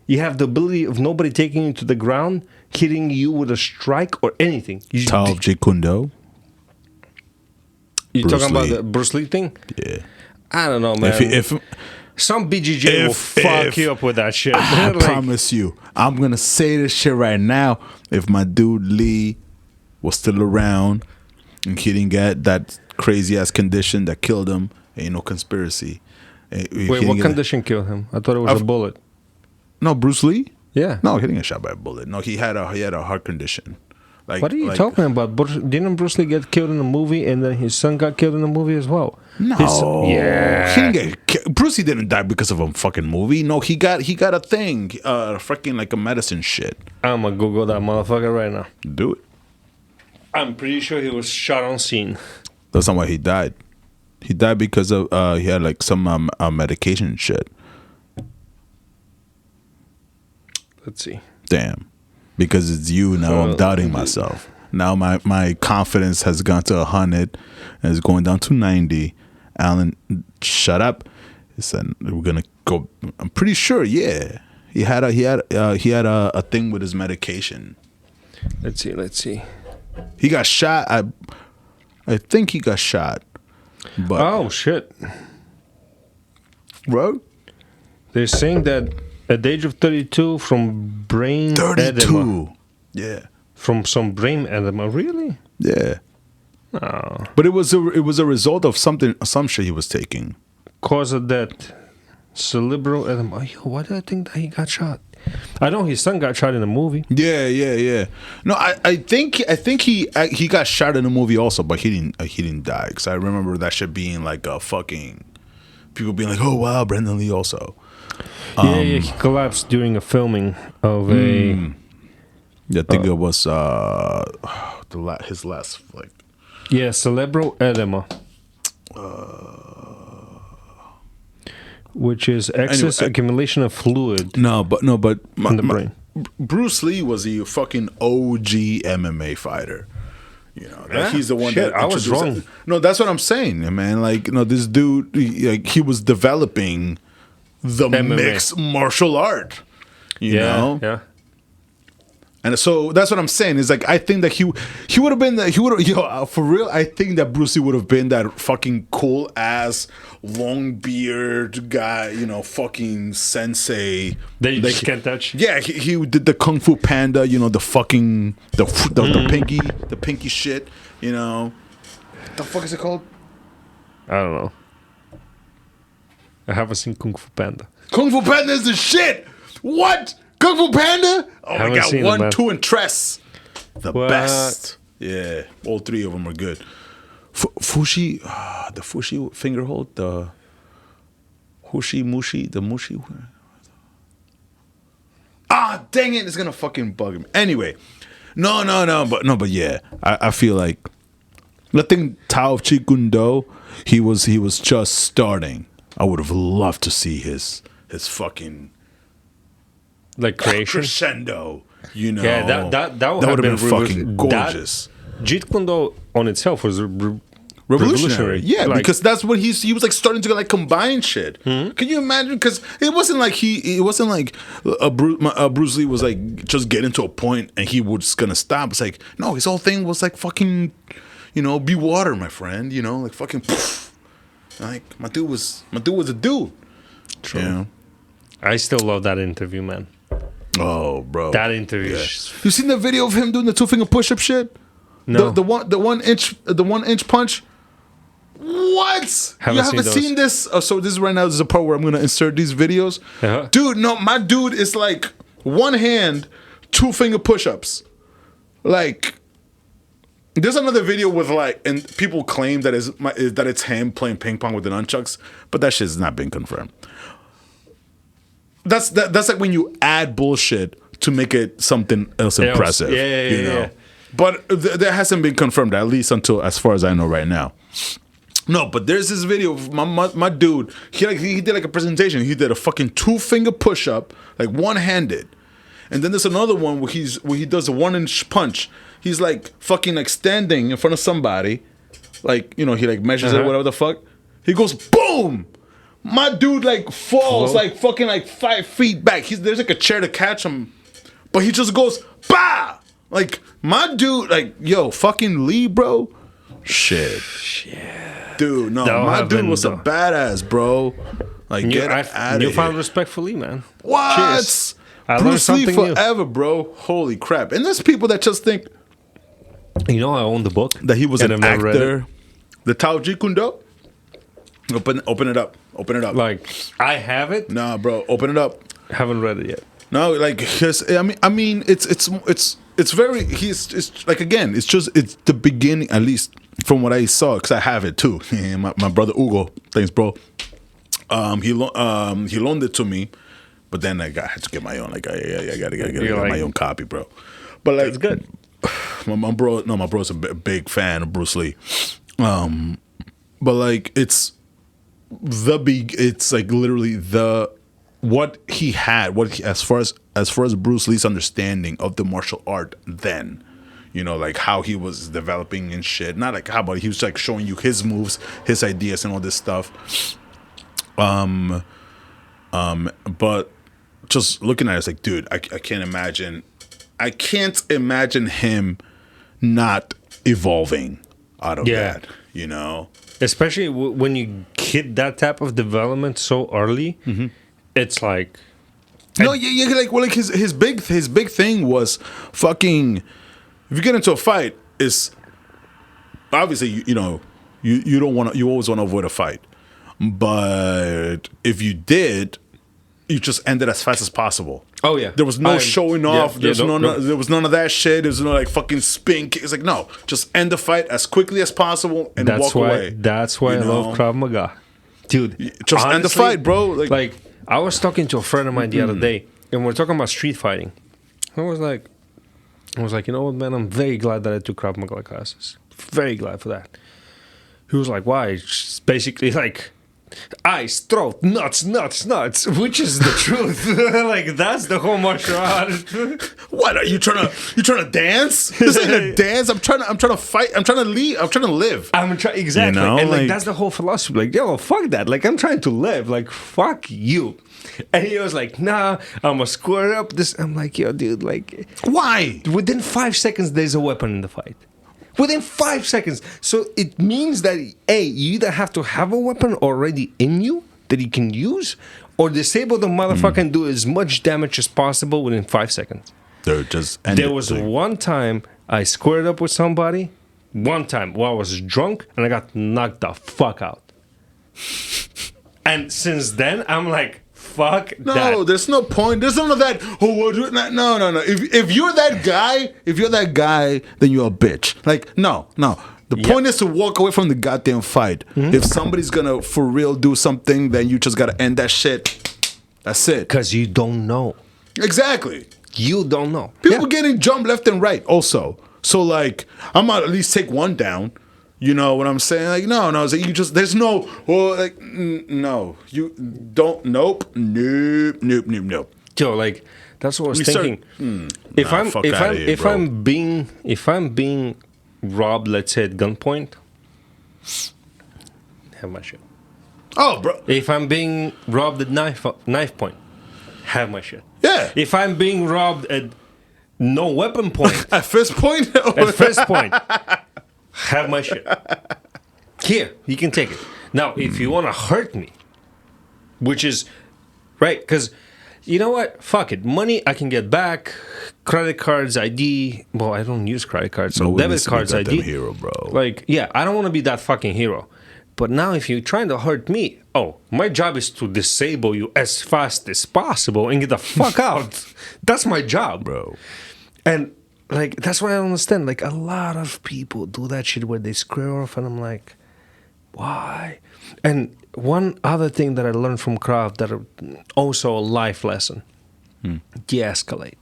you have the ability of nobody taking you to the ground, hitting you with a strike or anything. Tao of Jeet Kune Do. You Bruce talking about Lee. the Bruce Lee thing? Yeah. I don't know, man. If Some BJJ will fuck you up with that shit. I Like, promise you, I'm gonna say this shit right now. If my dude Lee was still around and he didn't get that crazy ass condition that killed him, ain't no conspiracy. Wait, what condition killed him? I thought it was a bullet. No, Bruce Lee. Yeah. No, he didn't get shot by a bullet. No, he had a heart condition. Like, What are you talking about? Didn't Bruce Lee get killed in the movie, and then his son got killed in the movie as well? No, yeah. he didn't get Bruce Lee didn't die because of a fucking movie. No, he got a thing, freaking like a medicine shit. I'm gonna Google that motherfucker right now. Do it. I'm pretty sure he was shot on scene. That's not why he died. He died because of he had like some medication shit. Let's see. Damn. Because it's you now, I'm doubting myself. Now my confidence has gone to 100 and it's going down to 90. Alan, shut up. He said we're gonna go. I'm pretty sure. Yeah, he had a thing with his medication. Let's see. He got shot. I think he got shot. But Oh shit! bro, They're saying that at the age of 32 from brain 32. edema. Yeah, From some brain edema, really? yeah. Oh. But it was a result of some shit he was taking. Cause of death, cerebral edema. Yo, why do I think that he got shot? I know his son got shot in the movie. Yeah. No, I think he got shot in the movie also, but he didn't die because I remember that shit being like a fucking people being like, oh wow, Brendan Lee also. Yeah, he collapsed during a filming of a. I think it was his last like. Yeah, cerebral edema. Which is excess accumulation of fluid No, but in the brain. Bruce Lee was a fucking OG MMA fighter. You know, like he's the one Shit, that I was introduced wrong. it. No, that's what I'm saying, man. Like, this dude, he was developing the MMA. mixed martial art. You know, Yeah. and so that's what I'm saying. Is like I think that he would have been that for real. I think that Bruce Lee would have been that fucking cool ass long beard guy. You know, fucking sensei That you just can't touch. Yeah, he did the Kung Fu Panda. You know, the fucking the pinky shit. You know, the fuck is it called? I don't know. I haven't seen Kung Fu Panda. Kung Fu Panda is the shit. What? Kung Fu Panda? Oh, Haven't we got seen it, 1, man. 2, and Tress. The What? best. Yeah, all 3 of them are good. Fushi, the Fushi finger hold, the Hushi Mushi, the Mushi. Dang it, it's gonna fucking bug him. Anyway, but yeah, I feel like I think Tao of Jeet Kune Do, he was just starting. I would have loved to see his fucking Like creation. crescendo. You know, Yeah, that would have been fucking gorgeous. Jeet Kune Do on itself was Revolutionary. Yeah, Like, because that's what he was like starting to like combine shit. Can you imagine? Because it wasn't like Bruce Lee was like just getting to a point and he was gonna stop. It's like no, his whole thing was like fucking, be water, my friend. Like fucking. Like my dude was a dude. True. You know? I still love that interview, man. Oh, bro, That interview. Yeah. is- You seen the video of him doing the 2-finger push-up shit? No. The 1 inch punch. What? Haven't You haven't seen seen this? So this is right now. This is a part where I'm gonna insert these videos. Uh-huh. Dude, no, my dude is like 1 hand, 2-finger push-ups. Like, there's another video with like, and people claim that it's him playing ping pong with the nunchucks, but that shit's not been confirmed. That's like when you add bullshit to make it something else impressive. Yeah. But that hasn't been confirmed, at least until as far as I know right now. No, but there's this video of my dude. He did like a presentation. He did a fucking 2-finger push up, like one-handed, And then there's another one where he does a 1-inch punch. He's like fucking like standing in front of somebody, like, you know, he like measures it, whatever the fuck. He goes boom. My dude like falls like fucking like 5 feet back. There's like a chair to catch him, but he just goes bah. Like my dude, like yo, fucking Lee, bro. Shit. Dude, no, my dude was a badass, bro. Like get out of here. You found respect for Lee, man. What? Cheers. I Bruce Lee forever, bro. Holy crap. And there's people that just think, you know, I own the book. That he was an actor. The Tao Jeet Kune Do. Open it up. Open it up. Like, I have it. Nah, bro. Open it up. Haven't read it yet. No, like, I mean, it's very. It's like again. It's the beginning, at least from what I saw, because I have it too. my brother Hugo, thanks, bro. He loaned it to me, but then I had to get my own. Like, I gotta get my own copy, bro. But like, it's good. My bro's a big fan of Bruce Lee. But like, it's like literally what he had, as far as Bruce Lee's understanding of the martial art then, you know, like how he was developing and shit. Not like how, but he was like showing you his moves, his ideas, and all this stuff. But just looking at it, it's like, dude, I can't imagine him not evolving out of that, you know. Especially when you hit that type of development so early, it's like like his big thing was fucking. If you get into a fight, is obviously you know you always want to avoid a fight, but if you did, you just end it as fast as possible. Oh yeah, there was no showing off. There was none of that shit. There was no like fucking spin kick. It's like no, just end the fight as quickly as possible and walk away. That's why I love Krav Maga, dude. Just honestly, end the fight, bro. Like I was talking to a friend of mine the other day, and we're talking about street fighting. I was like, you know what, man? I'm very glad that I took Krav Maga classes. Very glad for that. He was like, why? It's basically like ice, throat, nuts, which is the truth. Like that's the whole martial art. What are you trying to dance? This ain't a dance. I'm trying to fight. I'm trying to leave. I'm trying to live. Exactly. You know? And like that's the whole philosophy. Like, yo, fuck that. Like I'm trying to live. Like fuck you. And he was like, nah, I'm gonna square up this. I'm like, yo, dude, like why? Within 5 seconds there's a weapon in the fight. Within 5 seconds. So it means that, A, you either have to have a weapon already in you that you can use, or disable the motherfucker and do as much damage as possible within 5 seconds. There was one time I squared up with somebody, one time while I was drunk, and I got knocked the fuck out. And since then, I'm like, fuck that. No, there's no point. There's none of that. No. If you're that guy, then you're a bitch. Like, no. The point is to walk away from the goddamn fight. If somebody's gonna for real do something, then you just gotta end that shit. That's it. Because you don't know. Exactly. You don't know. People getting jumped left and right also. So like, I'm gonna at least take one down. You know what I'm saying? Like, no. It's like you just, there's no, no. You don't, nope. Yo, like, that's what I was thinking. If I'm being robbed, let's say at gunpoint, have my shit. Oh, bro. If I'm being robbed at knife point, have my shit. Yeah. If I'm being robbed at no weapon point, at fist point, have my shit. Here, you can take it. Now, if you want to hurt me, which is right, because you know what? Fuck it. Money I can get back. Credit cards, ID. Well, I don't use credit cards, so debit cards, ID. Hero, bro. Like, yeah, I don't want to be that fucking hero. But now, if you're trying to hurt me, my job is to disable you as fast as possible and get the fuck out. That's my job, bro. And like, that's why I don't understand. Like, a lot of people do that shit where they square off, and I'm like, why? And one other thing that I learned from Krav that also a life lesson: de-escalate.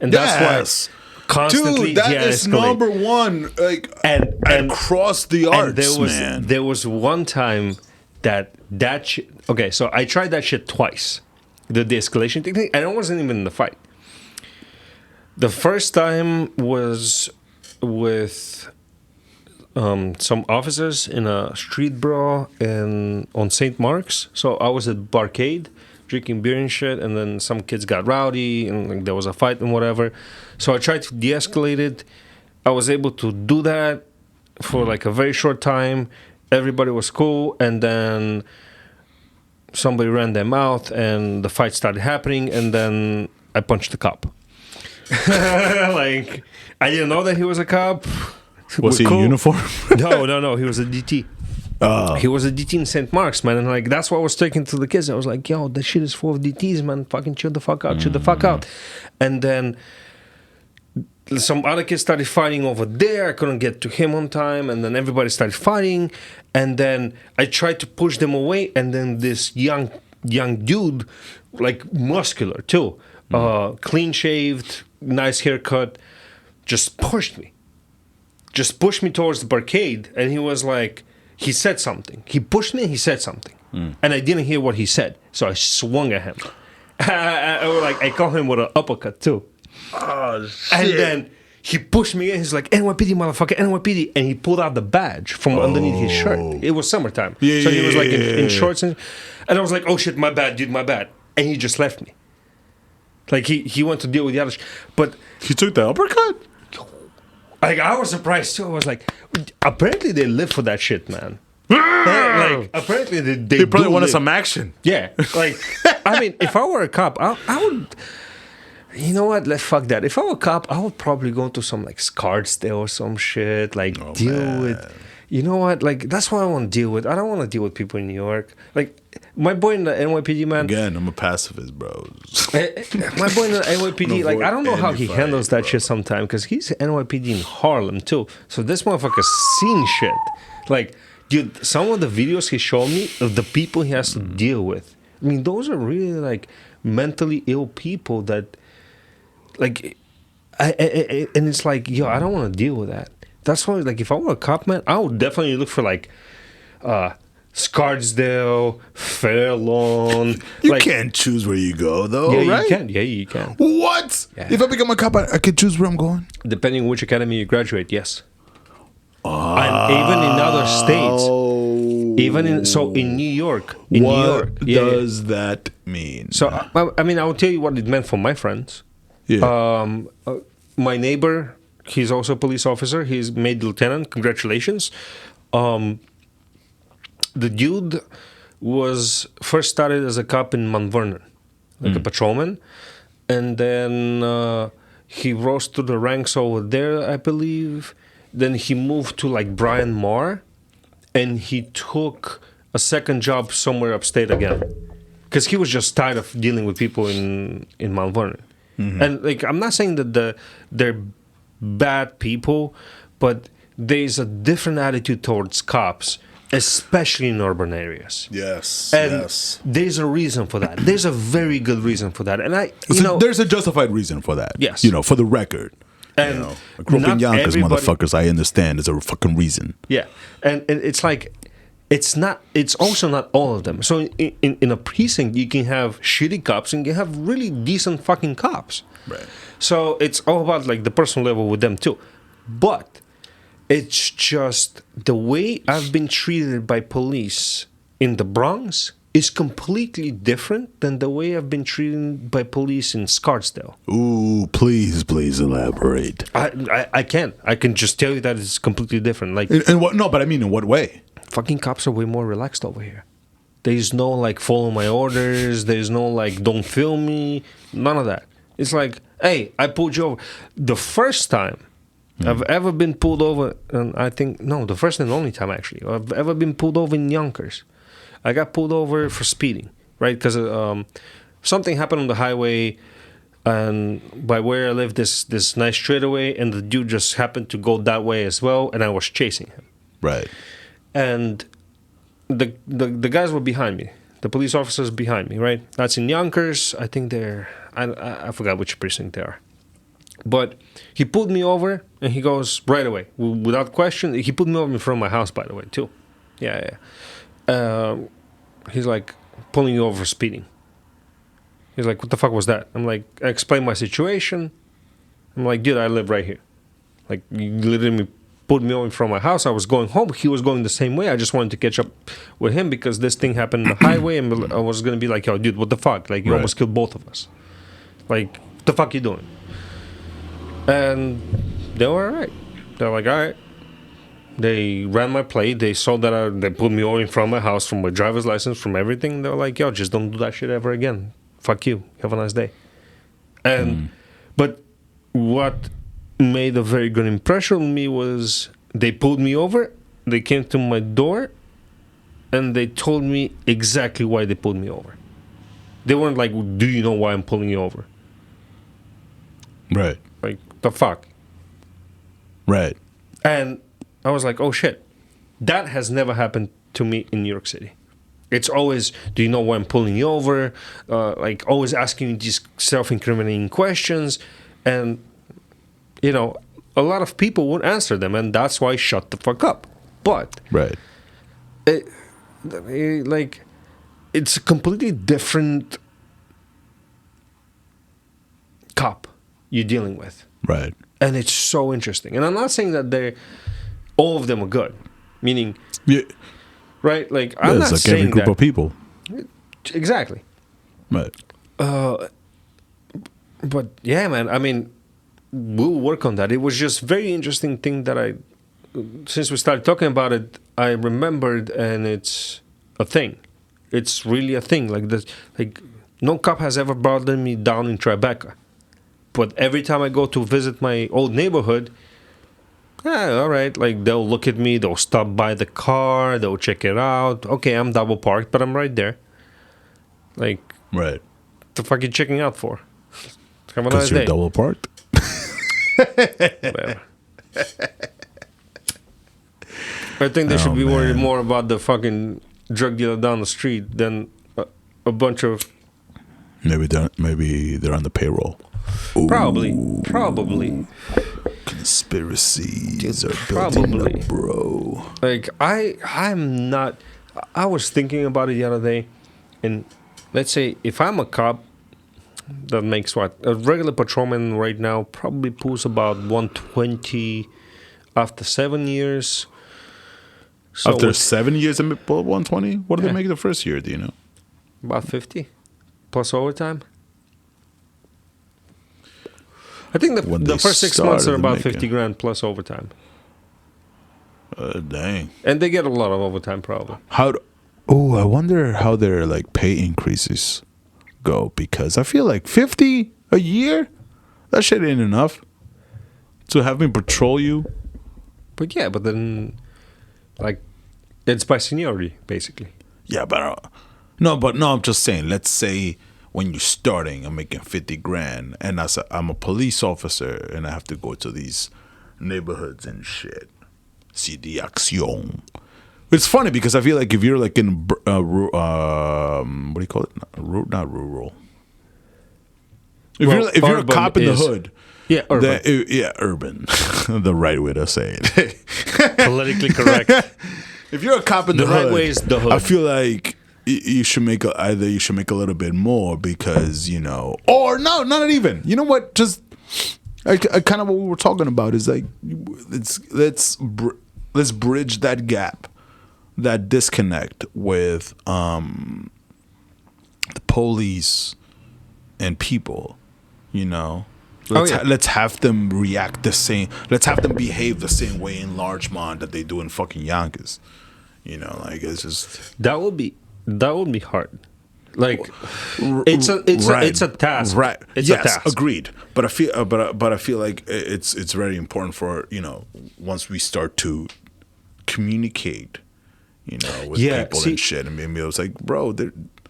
And that's why constantly dude, that is number one. Like, and across the arts, man. There was one time that shit. Okay, so I tried that shit twice. The de-escalation technique, and I wasn't even in the fight. The first time was with some officers in a street brawl on St. Mark's. So I was at Barcade drinking beer and shit, and then some kids got rowdy, and like, there was a fight and whatever. So I tried to de-escalate it. I was able to do that for like a very short time. Everybody was cool, and then somebody ran their mouth, and the fight started happening, and then I punched the cop. Like, I didn't know that he was a cop. Was he in uniform? No. He was a DT. He was a DT in St. Mark's, man. And like, that's what I was talking to the kids. I was like, yo, that shit is full of DTs, man. Fucking chill the fuck out, chill the fuck out. And then some other kids started fighting over there. I couldn't get to him on time. And then everybody started fighting. And then I tried to push them away. And then this young dude, like muscular too, clean shaved, nice haircut, just pushed me towards the barcade. And he was like, he said something. He pushed me and he said something. And I didn't hear what he said. So I swung at him. I caught him with an uppercut too. Oh, shit. And then he pushed me in. He's like, NYPD, motherfucker, NYPD. And he pulled out the badge from underneath his shirt. It was summertime. Yeah, so he was like in shorts. And I was like, oh shit, my bad, dude, my bad. And he just left me. Like he went to deal with the others. But he took the uppercut? Like, I was surprised too. I was like, apparently they live for that shit, man. Like, apparently they probably wanted live. some action. Yeah. Like, I mean, if I were a cop, I would. You know what? Let's fuck that. If I were a cop, I would probably go to some like Scarsdale or some shit. Like, deal with. You know what? Like, that's what I want to deal with. I don't want to deal with people in New York. Like, my boy in the NYPD, man. Again, I'm a pacifist, bro. My boy in the NYPD, like, I don't know how he handles that shit sometimes, because he's NYPD in Harlem too. So this motherfucker's seen shit. Like, dude, some of the videos he showed me of the people he has to deal with. I mean, those are really like mentally ill people that, like, and it's like, yo, I don't want to deal with that. That's why, like, if I were a cop, man, I would definitely look for like Scarsdale, Fairlawn. You like, can't choose where you go, though, yeah, right? you can. Yeah, you can. What? Yeah. If I become a cop, I can choose where I'm going? Depending on which academy you graduate, yes. And even in other states. In New York. What does that mean? So, I mean, I will tell you what it meant for my friends. Yeah. My neighbor, he's also a police officer. He's made lieutenant. Congratulations. The dude was first started as a cop in Mount Vernon, like a patrolman. And then he rose through the ranks over there, I believe. Then he moved to like Bryan Mawr. And he took a second job somewhere upstate again. Because he was just tired of dealing with people in Mount Vernon. Mm-hmm. And like, I'm not saying that they're bad people, but there's a different attitude towards cops, especially in urban areas. Yes. And there's a reason for that. There's a very good reason for that. And there's a justified reason for that. Yes. For the record. And I grew up in Yonkers, motherfuckers. I understand. There's a fucking reason. Yeah. And it's like, it's also not all of them. So in a precinct, you can have shitty cops and you can have really decent fucking cops. Right. So it's all about like the personal level with them too. But it's just the way I've been treated by police in the Bronx is completely different than the way I've been treated by police in Scarsdale. Ooh, please elaborate. I can't. I can just tell you that it's completely different. Like, in what? No, but I mean, in what way? Fucking cops are way more relaxed over here. There's no like follow my orders. There's no like don't film me. None of that. It's like, hey, I pulled you over. The first time I've ever been pulled over, and the first and only time actually I've ever been pulled over in Yonkers. I got pulled over for speeding, right? Because something happened on the highway, and by where I live, this nice straightaway, and the dude just happened to go that way as well, and I was chasing him. Right. And the guys were behind me. The police officers behind me, right? That's in Yonkers. I think I forgot which precinct they are. But he pulled me over, and he goes right away, without question. He pulled me over in front of my house, by the way, too. Yeah. He's like, pulling you over for speeding. He's like, what the fuck was that? I'm like, I explained my situation. I'm like, dude, I live right here. Like, you literally put me over from my house. I was going home. He was going the same way. I just wanted to catch up with him because this thing happened on the highway, and I was going to be like, yo, dude, what the fuck? Like, you almost killed both of us. Like, what the fuck you doing? And they were all right. They're like, all right. They ran my plate. They saw that they put me over in front of my house from my driver's license, from everything. They were like, yo, just don't do that shit ever again. Fuck you. Have a nice day. And, but what made a very good impression on me was they pulled me over, they came to my door, and they told me exactly why they pulled me over. They weren't like, do you know why I'm pulling you over? Right. Like, the fuck? Right. And I was like, oh shit. That has never happened to me in New York City. It's always, do you know why I'm pulling you over? Like, always asking you these self-incriminating questions. And, you know, a lot of people would answer them, and that's why I shut the fuck up. But, right. Like, it's a completely different cop you're dealing with. Right. And it's so interesting. And I'm not saying that all of them are good. Meaning, right? Like, I'm not like saying every group of people. Exactly. Right. But yeah, man, I mean, we'll work on that. It was just very interesting thing that since we started talking about it, I remembered, and it's a thing. It's really a thing. Like this, like no cop has ever bothered me down in Tribeca. But every time I go to visit my old neighborhood, all right, like they'll look at me, they'll stop by the car, they'll check it out. Okay, I'm double parked, but I'm right there. Like, right. What the fuck are you checking out for? Have a nice day. Because you're double parked? Whatever. I think they should be worried more about the fucking drug dealer down the street than a bunch of... Maybe they're on the payroll. Ooh. Probably. Conspiracies are building up, bro. Like, I'm not... I was thinking about it the other day, and let's say if I'm a cop, that makes what? A regular patrolman right now probably pulls about 120 after 7 years. So after 7 years, 120? What did they make the first year, do you know? About 50 plus overtime. I think the first 6 months are about 50 grand plus overtime. Dang. And they get a lot of overtime probably. I wonder how their like pay increases go, because I feel like 50 a year, that shit ain't enough to have me patrol you. But then like it's by seniority basically. Yeah, but I'm just saying, let's say when you're starting, I'm making 50 grand, and I'm a police officer, and I have to go to these neighborhoods and shit. See the action. It's funny because I feel like if you're like in, what do you call it? Not rural. If you're a cop in the hood. Yeah, urban. Urban. The right way to say it. Politically correct. If you're a cop in the hood, right way is the hood. I feel like you should make a little bit more because, you know, or no, not even. You know what? Just kind of what we were talking about is like, let's bridge that gap, that disconnect with the police and people. You know, let's have them react the same. Let's have them behave the same way in Larchmont that they do in fucking Yonkers. You know, like it's just that would be hard. Like it's a task. Right. It's yes, a task. Agreed. But I feel like it's very important for, you know, once we start to communicate, you know, with people and shit. And maybe I was like, bro,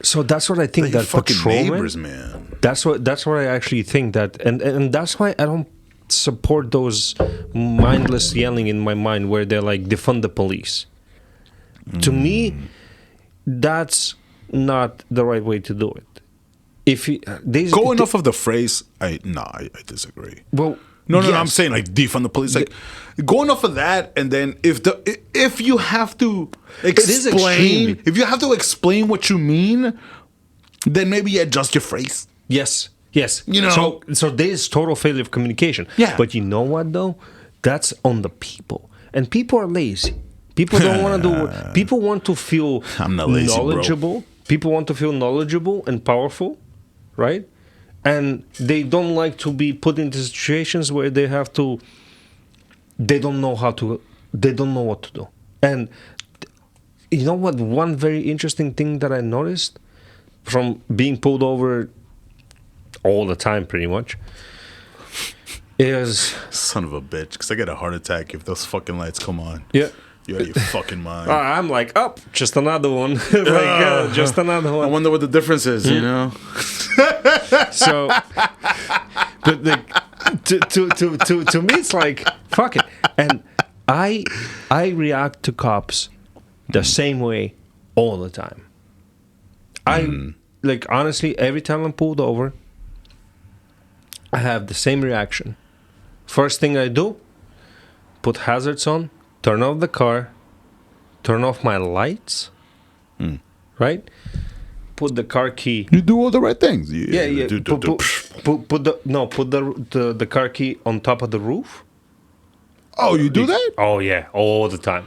so that's what I think, that fucking patrolman, neighbors, man. That's what I actually think, that and that's why I don't support those mindless yelling in my mind where they're like defund the police. To me, that's not the right way to do it. If going off of the phrase, I disagree. Well, no, I'm saying like defund the police, like going off of that, and then if you have to explain what you mean, then maybe adjust your phrase. Yes, Yes. You know? So there's total failure of communication. Yeah. But you know what, though? That's on the people. And people are lazy. People don't want to do... People want to feel I'm not lazy, knowledgeable. People want to feel knowledgeable and powerful, right? And they don't like to be put into situations where they have to... They don't know how to... They don't know what to do. And you know what? One very interesting thing that I noticed from being pulled over all the time, pretty much, is... Son of a bitch, because I get a heart attack if those fucking lights come on. Yeah. You're out of your fucking mind. I'm like, just another one. Just another one. I wonder what the difference is, you know? So, but to me, it's like, fuck it. And I react to cops the same way all the time. Like, honestly, every time I'm pulled over, I have the same reaction. First thing I do, put hazards on, turn off the car, turn off my lights, right? Put the car key. You do all the right things. Yeah. Put the car key on top of the roof. Oh, you do that? Oh yeah, all the time.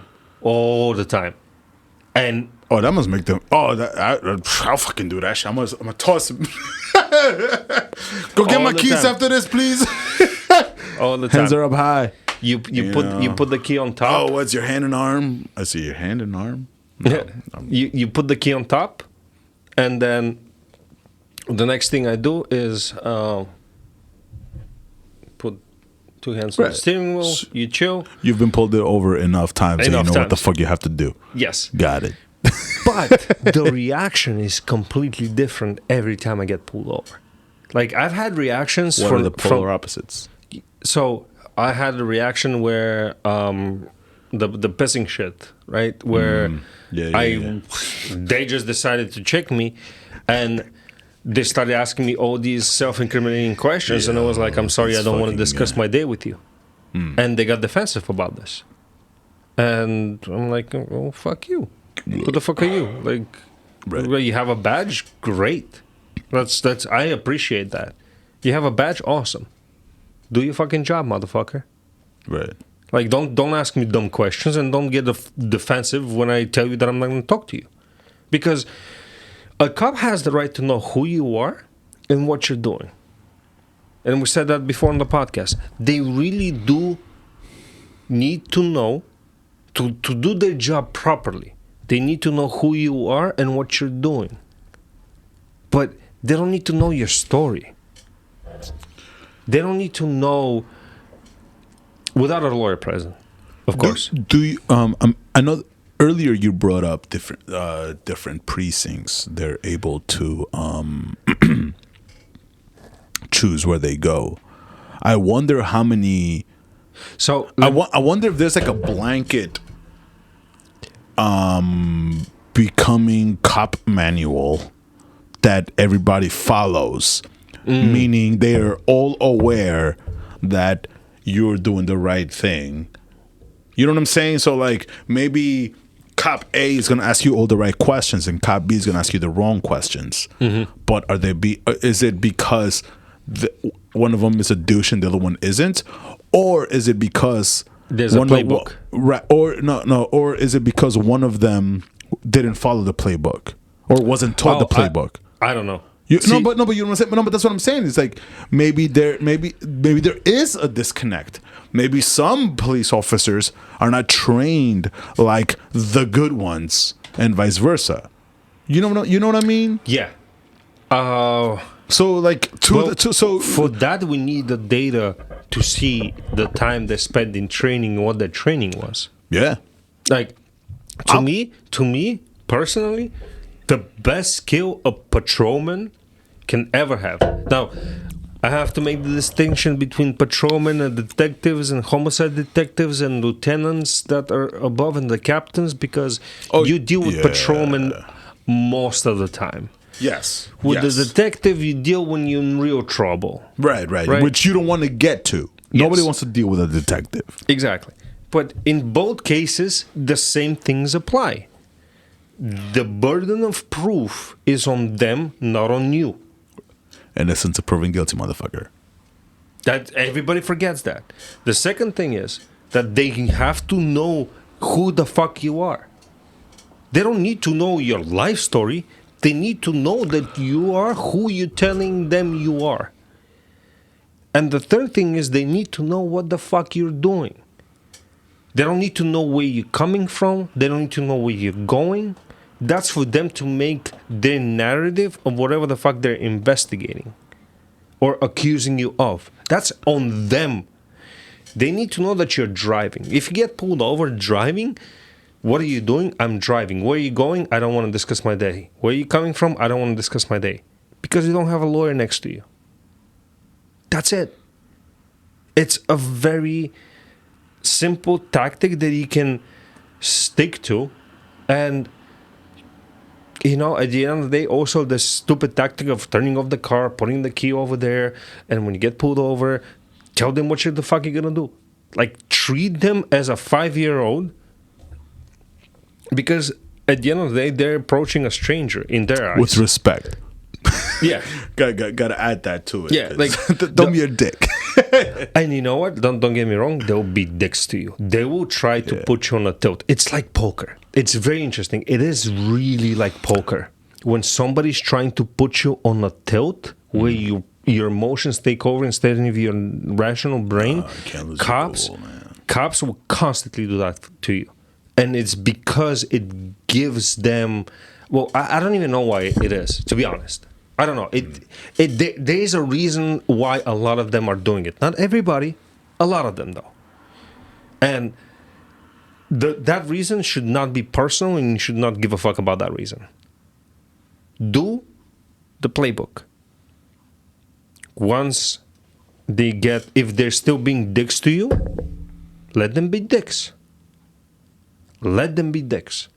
And that must make them. I'll fucking do that shit. I'm gonna toss him. Go get my keys after this, please. All the time. Hands are up high. You put the key on top. Oh, what's your hand and arm? I see your hand and arm. No, you put the key on top, and then the next thing I do is put two hands on the steering wheel. You chill. You've been pulled over enough times, so you know what the fuck you have to do. Yes, got it. But the reaction is completely different every time I get pulled over. Like, I've had reactions from the polar opposites. So I had a reaction where the pissing shit, right? Where they just decided to check me, and they started asking me all these self-incriminating questions, and I was like, I'm sorry, I don't want to discuss my day with you. And they got defensive about this. And I'm like, oh, fuck you. Who the fuck are you? Like, well, you have a badge? Great. That's I appreciate that. You have a badge? Awesome. Do your fucking job, motherfucker. Right. Like, don't ask me dumb questions, and don't get defensive when I tell you that I'm not going to talk to you. Because a cop has the right to know who you are and what you're doing. And we said that before on the podcast. They really do need to know, to do their job properly, they need to know who you are and what you're doing. But they don't need to know your story. They don't need to know without a lawyer present, of course. Do you? I know earlier you brought up different precincts. They're able to choose where they go. I wonder how many. So I wonder if there's like a blanket becoming cop manual that everybody follows. Meaning they are all aware that you're doing the right thing. You know what I'm saying? So, like, maybe cop A is going to ask you all the right questions and cop B is going to ask you the wrong questions. But is it because one of them is a douche and the other one isn't? Or is it because there's a playbook? Right. Or is it because one of them didn't follow the playbook or wasn't taught the playbook? I don't know. But you know what I'm saying. But that's what I'm saying. It's like maybe there is a disconnect. Maybe some police officers are not trained like the good ones, and vice versa. You know what I mean? Yeah. So like for that we need the data to see the time they spent in training, what their training was. Yeah. Like to me personally, the best skill a patrolman can ever have. Now, I have to make the distinction between patrolmen and detectives and homicide detectives and lieutenants that are above and the captains, because you deal with patrolmen most of the time. Yes. With the detective, you deal when you're in real trouble. Right. Which you don't want to get to. Yes. Nobody wants to deal with a detective. Exactly. But in both cases, the same things apply. The burden of proof is on them, not on you. innocent to proven guilty, motherfucker. That everybody forgets that. The second thing is that they have to know who the fuck you are. They don't need to know your life story. They need to know that you are who you're telling them you are. And the third thing is they need to know what the fuck you're doing. They don't need to know where you're coming from. They don't need to know where you're going. That's for them to make their narrative of whatever the fuck they're investigating or accusing you of. That's on them. They need to know that you're driving. If you get pulled over driving, what are you doing? I'm driving. Where are you going? I don't want to discuss my day. Where are you coming from? I don't want to discuss my day. Because you don't have a lawyer next to you. That's it. It's a very simple tactic that you can stick to. And, you know, at the end of the day, also the stupid tactic of turning off the car, putting the key over there, and when you get pulled over, tell them what the fuck you're going to do. Like, treat them as a 5-year-old. Because at the end of the day, they're approaching a stranger in their eyes. With respect. Yeah. Gotta add that to it. Yeah, like don't be a dick. And you know what? Don't get me wrong. They'll be dicks to you. They will try to put you on a tilt. It's like poker. It's very interesting. It is really like poker. When somebody's trying to put you on a tilt where your emotions take over instead of your rational brain, cops will constantly do that to you. And it's because it gives them... Well, I don't even know why it is, to be honest. I don't know. There is a reason why a lot of them are doing it. Not everybody, a lot of them, though. And that reason should not be personal, and you should not give a fuck about that reason. Do the playbook. Once they get... If they're still being dicks to you, let them be dicks. Let them be dicks.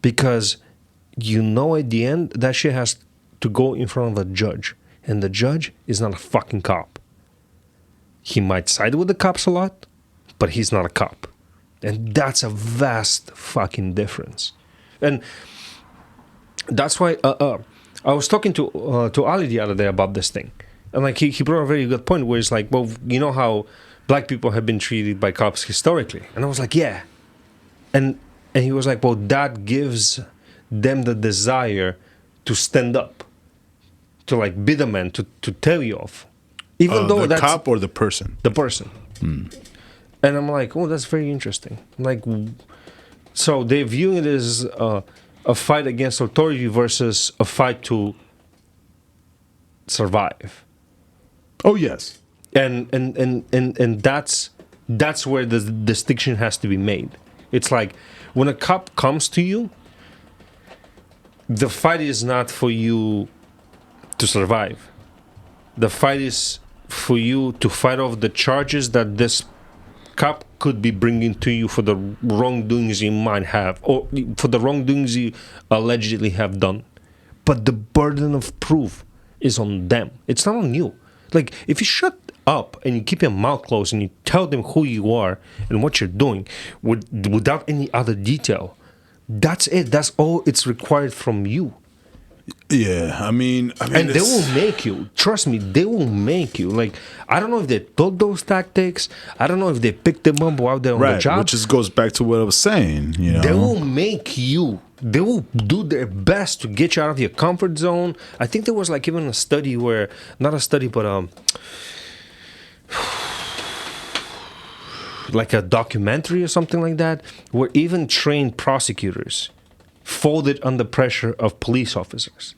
Because you know at the end, that shit has to go in front of a judge. And the judge is not a fucking cop. He might side with the cops a lot, but he's not a cop. And that's a vast fucking difference. And that's why I was talking to Ali the other day about this thing. And like he brought a very good point where it's like, well, you know how black people have been treated by cops historically? And I was like, yeah. And he was like, well, that gives them the desire to stand up, to like be the man, to tell you off. Even though the cop or the person? The person. And I'm like, oh, that's very interesting. Like, so they view it as a fight against authority versus a fight to survive. Oh, yes. And that's where the distinction has to be made. It's like when a cop comes to you, the fight is not for you to survive. The fight is for you to fight off the charges that this cop could be bringing to you for the wrongdoings you might have, or for the wrongdoings you allegedly have done. But the burden of proof is on them. It's not on you. Like, if you shut up and you keep your mouth closed and you tell them who you are and what you're doing without any other detail, that's it. That's all it's required from you. Yeah, I mean, and they will make you. Trust me, they will make you. Like, I don't know if they took those tactics. I don't know if they picked them up while they're on the job. Which just goes back to what I was saying. You know, they will make you. They will do their best to get you out of your comfort zone. I think there was like even a study where, not a study, but like a documentary or something like that, where even trained prosecutors folded under pressure of police officers.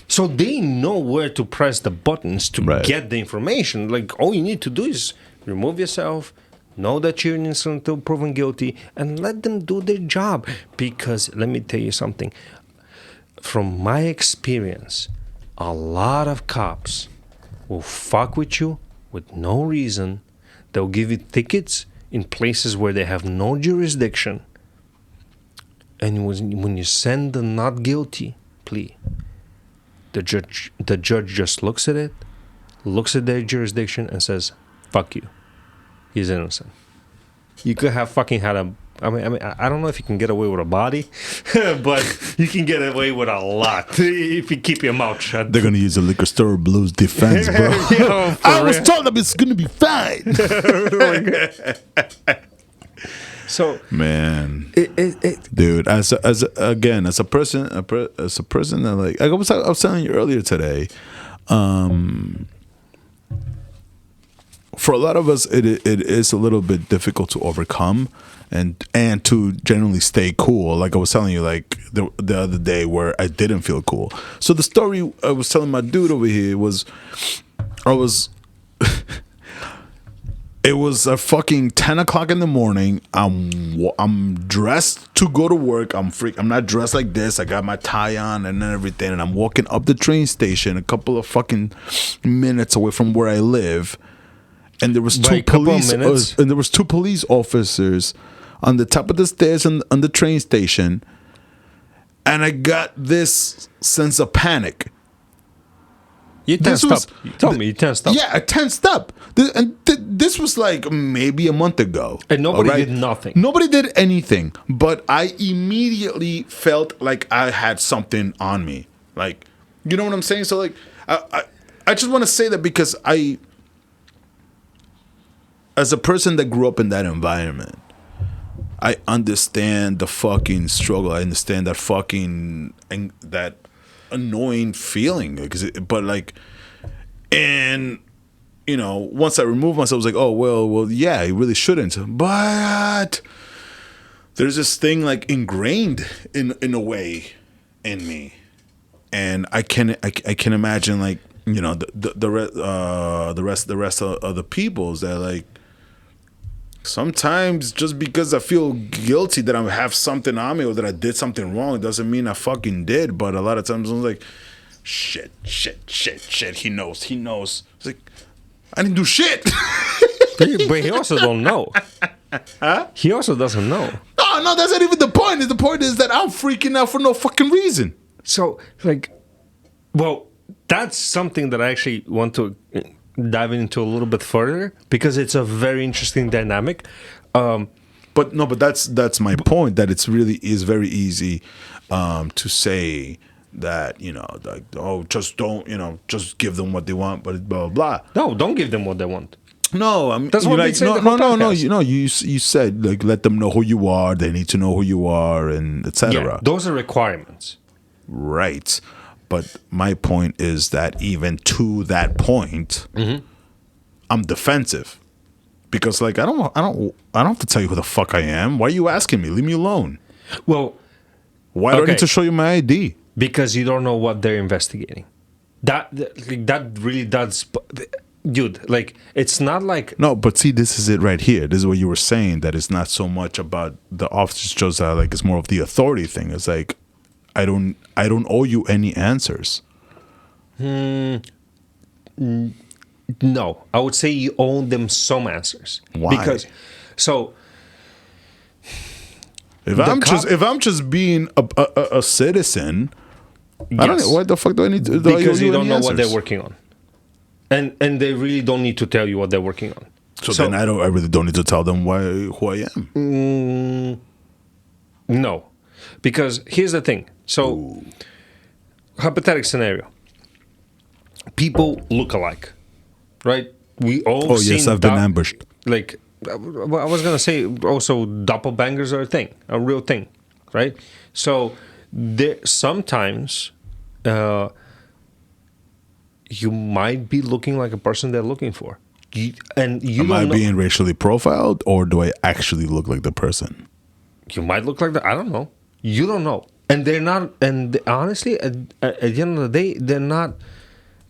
So they know where to press the buttons to get the information. Like, all you need to do is remove yourself, know that you're innocent until proven guilty, and let them do their job. Because let me tell you something. From my experience, a lot of cops will fuck with you with no reason. They'll give you tickets in places where they have no jurisdiction. And when you send the not guilty plea, the judge just looks at it, looks at their jurisdiction, and says, fuck you. He's innocent. You could have fucking had a I don't know if you can get away with a body, but you can get away with a lot if you keep your mouth shut. They're gonna use a liquor store Blues defense, bro. Yo, I for was real. told them it's gonna be fine. So Man, it dude, as a person that, like I was telling you earlier today, for a lot of us, it is a little bit difficult to overcome and to generally stay cool. Like I was telling you, like the other day where I didn't feel cool. So the story I was telling my dude over here was, it was a fucking 10 o'clock in the morning. I'm dressed to go to work. I'm not dressed like this. I got my tie on and everything, and I'm walking up the train station a couple of fucking minutes away from where I live. And there was By a couple of minutes? and there was two police officers on the top of the stairs on the train station, and I got this sense of panic. you tensed up. You told me you tensed up. Yeah, I tensed up. This was like maybe a month ago, And nobody all right? did nothing. Nobody did anything, but I immediately felt like I had something on me. Like, you know what I'm saying? So like, I just want to say that because as a person that grew up in that environment, I understand the fucking struggle. I understand that fucking that annoying feeling. But like, and you know, once I removed myself, I was like, oh well, yeah, I really shouldn't. But there's this thing like ingrained in a way in me, and I can imagine, like, you know, the rest of the people's that, like, sometimes just because I feel guilty that I have something on me or that I did something wrong, it doesn't mean I fucking did. But a lot of times I'm like, shit. He knows. It's like, I didn't do shit. But he also don't know. Huh? He also doesn't know. No, that's not even the point. The point is that I'm freaking out for no fucking reason. So, like, well, that's something that I actually want to dive into a little bit further because it's a very interesting dynamic. But that's my point. That it's really is very easy to say that, you know, like, oh, just don't, you know, just give them what they want, but blah blah blah. No, don't give them what they want. No, I mean, That's what like, they say no, in the whole no. podcast. You said, like, let them know who you are. They need to know who you are, and etc. Yeah, those are requirements. Right. But my point is that even to that point, I'm defensive because, like, I don't have to tell you who the fuck I am. Why are you asking me? Leave me alone. Well, Why do I Okay. need to show you my ID? because you don't know what they're investigating. That really does, dude. Like, it's not like No, but see, this is it right here. This is what you were saying, that it's not so much about the officers, just that, like, it's more of the authority thing. It's like, I don't owe you any answers. no. I would say you owe them some answers. Why? Because so. If The I'm cop- just being a citizen, I don't Yes. know, why the fuck do I need to? Because owe you don't any know what they're answers? working on, and they really don't need to tell you what they're working on. So then I really don't need to tell them who I am. No, because here's the thing. So, hypothetical scenario: people look alike, right? We all. Oh yes, I've been ambushed. Like, I was gonna say, also doppelbangers are a real thing, right? So, there sometimes. You might be looking like a person they're looking for. You Am don't I know. being racially profiled, or do I actually look like the person? You might look like that. I don't know. You don't know. And they're not. And honestly, at the end of the day, they're not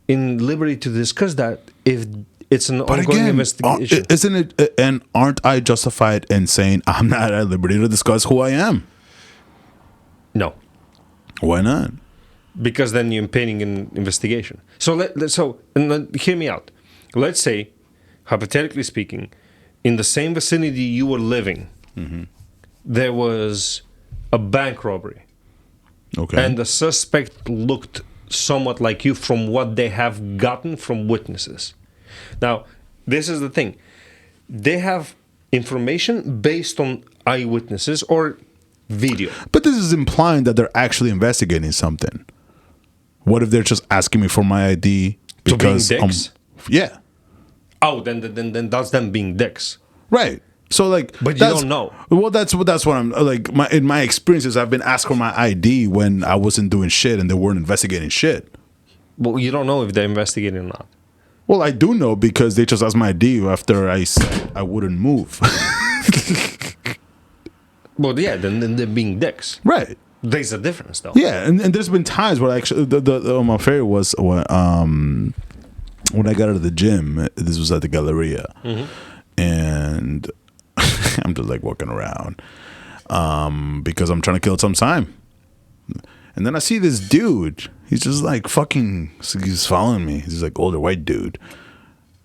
in liberty to discuss that if it's an But ongoing again, investigation. isn't it? And aren't I justified in saying I'm not at liberty to discuss who I am? No, Why not? because then you're impeding an investigation. So and then hear me out. Let's say, hypothetically speaking, in the same vicinity you were living, there was a bank robbery. Okay. And the suspect looked somewhat like you from what they have gotten from witnesses. Now, this is the thing. They have information based on eyewitnesses or video. But this is implying that they're actually investigating something. What if they're just asking me for my ID because being dicks? Yeah. Oh, then that's them being dicks. Right. So like, but you don't know. Well, that's what I'm like. In my experiences, I've been asked for my ID when I wasn't doing shit and they weren't investigating shit. Well, you don't know if they're investigating or not. Well, I do know because they just asked my ID after I said I wouldn't move. Well, yeah, then they're being dicks. Right. There's a difference, though. Yeah, and there's been times where actually my favorite was when I got out of the gym. This was at the Galleria, and I'm just like walking around because I'm trying to kill some time. And then I see this dude. He's just like fucking. He's following me. He's like older white dude.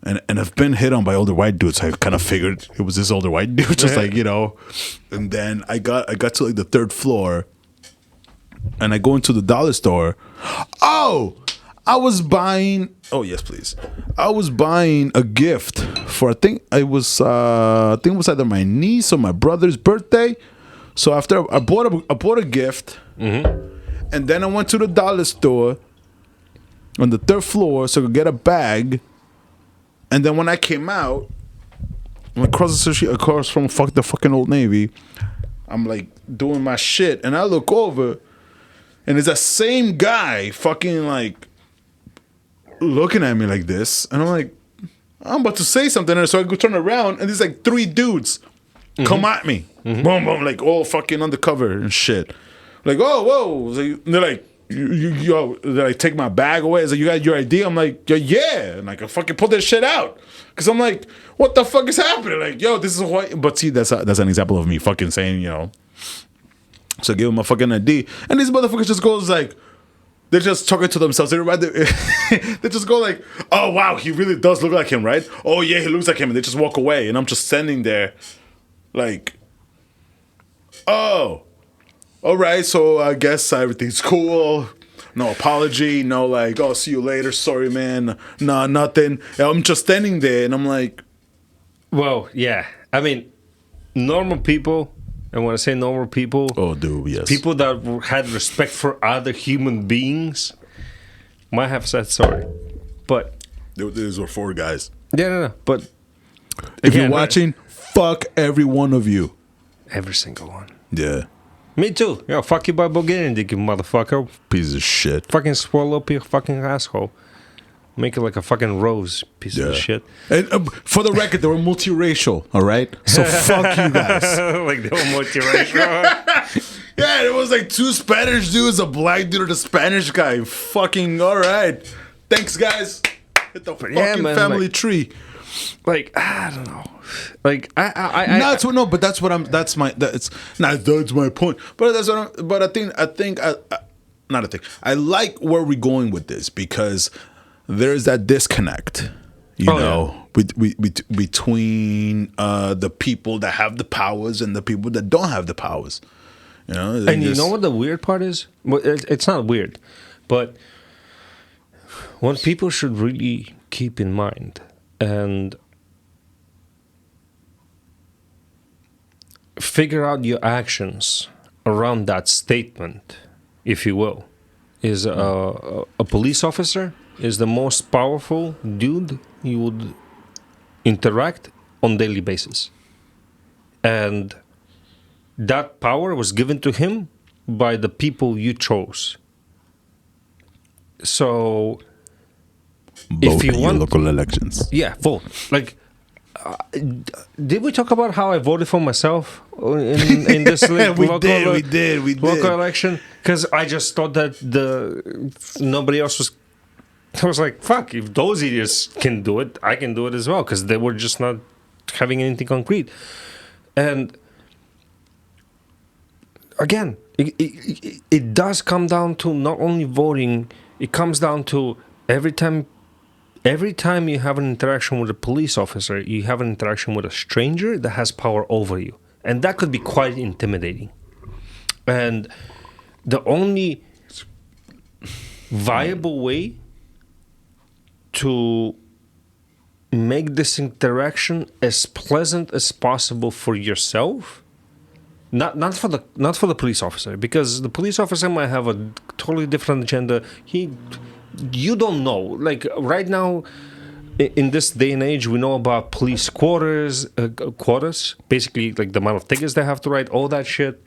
And I've been hit on by older white dudes. So I kind of figured it was this older white dude, just like, you know. And then I got to like the third floor, and I go into the dollar store. Oh, I was buying. Oh yes, please. I was buying a gift for I think it was either my niece or my brother's birthday. So after I bought a gift, and then I went to the dollar store on the third floor so I could get a bag. And then when I came out, across the street, across from the fucking Old Navy, I'm like doing my shit, and I look over, and it's that same guy fucking like looking at me like this, and I'm like, I'm about to say something, and so I go turn around, and there's like 3 dudes come at me, boom, boom, like all fucking undercover and shit, like, oh, whoa, and they're like. Yo, did I take my bag away? Is like, you got your ID? I'm like, yeah. And like, I fucking pull that shit out. Because I'm like, what the fuck is happening? Like, yo, this is what. But see, that's an example of me fucking saying, you know. So I give him my fucking ID. And these motherfuckers just goes like, they're just talking to themselves. They just go like, oh, wow, he really does look like him, right? Oh, yeah, he looks like him. And they just walk away. And I'm just standing there like, oh. All right, so I guess everything's cool. No apology, no like, oh, see you later. Sorry, man. No, nothing. I'm just standing there, and I'm like, well, yeah. I mean, normal people, and when I say normal people, oh, dude, yes, people that had respect for other human beings might have said sorry, but these were 4 guys. Yeah, no. But if you're watching, fuck every one of you. Every single one. Yeah. Me too. Yo, fuck you by Bulgarian, dick, you motherfucker. Piece of shit. Fucking swallow up your fucking asshole. Make it like a fucking rose, piece of shit. And for the record, they were multiracial, all right? So fuck you guys. Like they were multiracial. Yeah, it was like 2 Spanish dudes, a black dude, and a Spanish guy. Fucking all right. Thanks, guys. Hit the fucking family tree. Like, I don't know. Like that's my point. But that's what I like where we're going with this, because there's that disconnect, between the people that have the powers and the people that don't have the powers. You know, and you know what the weird part is? Well, it's not weird, but what people should really keep in mind and figure out your actions around that statement, if you will, is a police officer is the most powerful dude you would interact on daily basis. And that power was given to him by the people you chose. So vote in your local elections. Yeah, vote. Like, did we talk about how I voted for myself in this local election? Because I just thought that nobody else was. I was like, fuck, if those idiots can do it, I can do it as well, because they were just not having anything concrete. And again, it does come down to not only voting, it comes down to every time you have an interaction with a police officer, you have an interaction with a stranger that has power over you. And that could be quite intimidating. And the only viable way to make this interaction as pleasant as possible for yourself Not for the police officer, because the police officer might have a totally different agenda. You don't know. Like right now, in this day and age, we know about police quotas, basically like the amount of tickets they have to write, all that shit.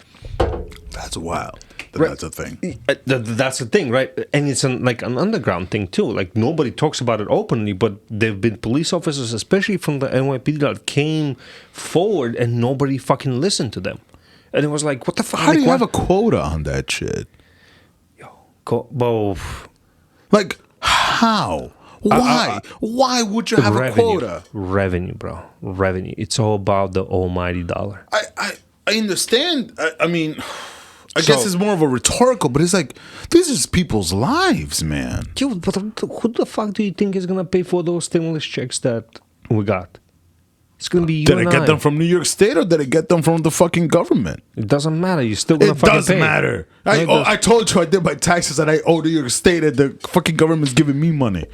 That's wild. Right. That's a thing. That's the thing, right? And it's like an underground thing too. Like nobody talks about it openly, but there've been police officers, especially from the NYPD, that came forward and nobody fucking listened to them. And it was like, what the fuck? How do you have a quota on that shit? Both. Like, how? Why? Why would you have a quota? Revenue, bro. Revenue. It's all about the almighty dollar. I understand. I mean, I guess it's more of a rhetorical, but it's like, these are just people's lives, man. Dude, but who the fuck do you think is going to pay for those stimulus checks that we got? It's going to be you Did I get them from New York State or did I get them from the fucking government? It doesn't matter. You're still going to fucking pay. It doesn't matter. I told you I did my taxes and I owe New York State and the fucking government's giving me money.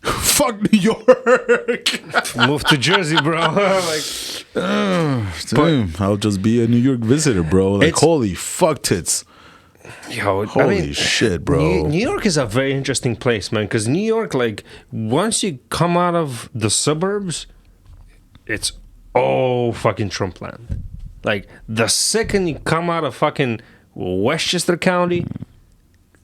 Fuck New York. Move to Jersey, bro. I'll just be a New York visitor, bro. Like, holy fuck tits. Holy shit, bro. New York is a very interesting place, man, because New York, like, once you come out of the suburbs, it's all fucking Trump land. Like, the second you come out of fucking Westchester County,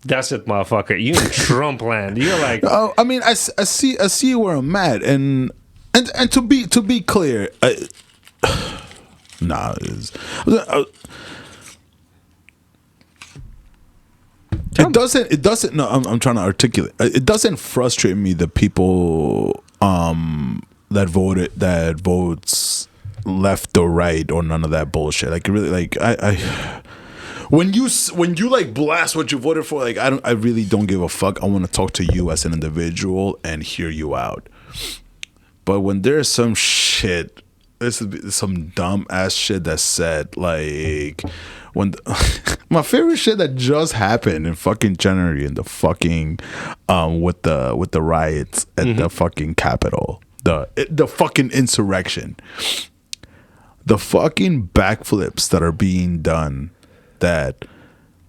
that's it, motherfucker. You in Trump land. You're like, oh, I mean, I see where I'm at, and to be clear, it doesn't. No, I'm trying to articulate. It doesn't frustrate me that people that votes left or right or none of that bullshit. Like really, like I when you like blast what you voted for, like I really don't give a fuck. I want to talk to you as an individual and hear you out. But when there's some shit, this is some dumb ass shit that's said, like when my favorite shit that just happened in fucking January in the fucking with the riots at the fucking Capitol, the fucking insurrection, the fucking backflips that are being done. That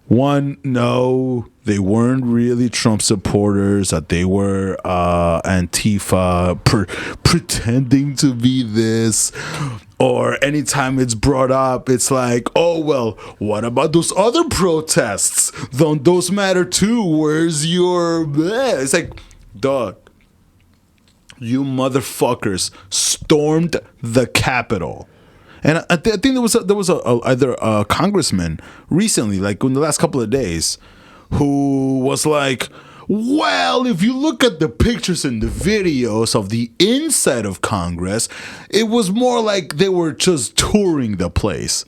one, no, they weren't really Trump supporters, that they were Antifa pretending to be this, or anytime it's brought up, it's like, oh, well, what about those other protests? Don't those matter too? Where's your... bleh? It's like, dog, you motherfuckers stormed the Capitol. And I think there was either a congressman recently, like in the last couple of days, who was like, well, if you look at the pictures and the videos of the inside of Congress, it was more like they were just touring the place.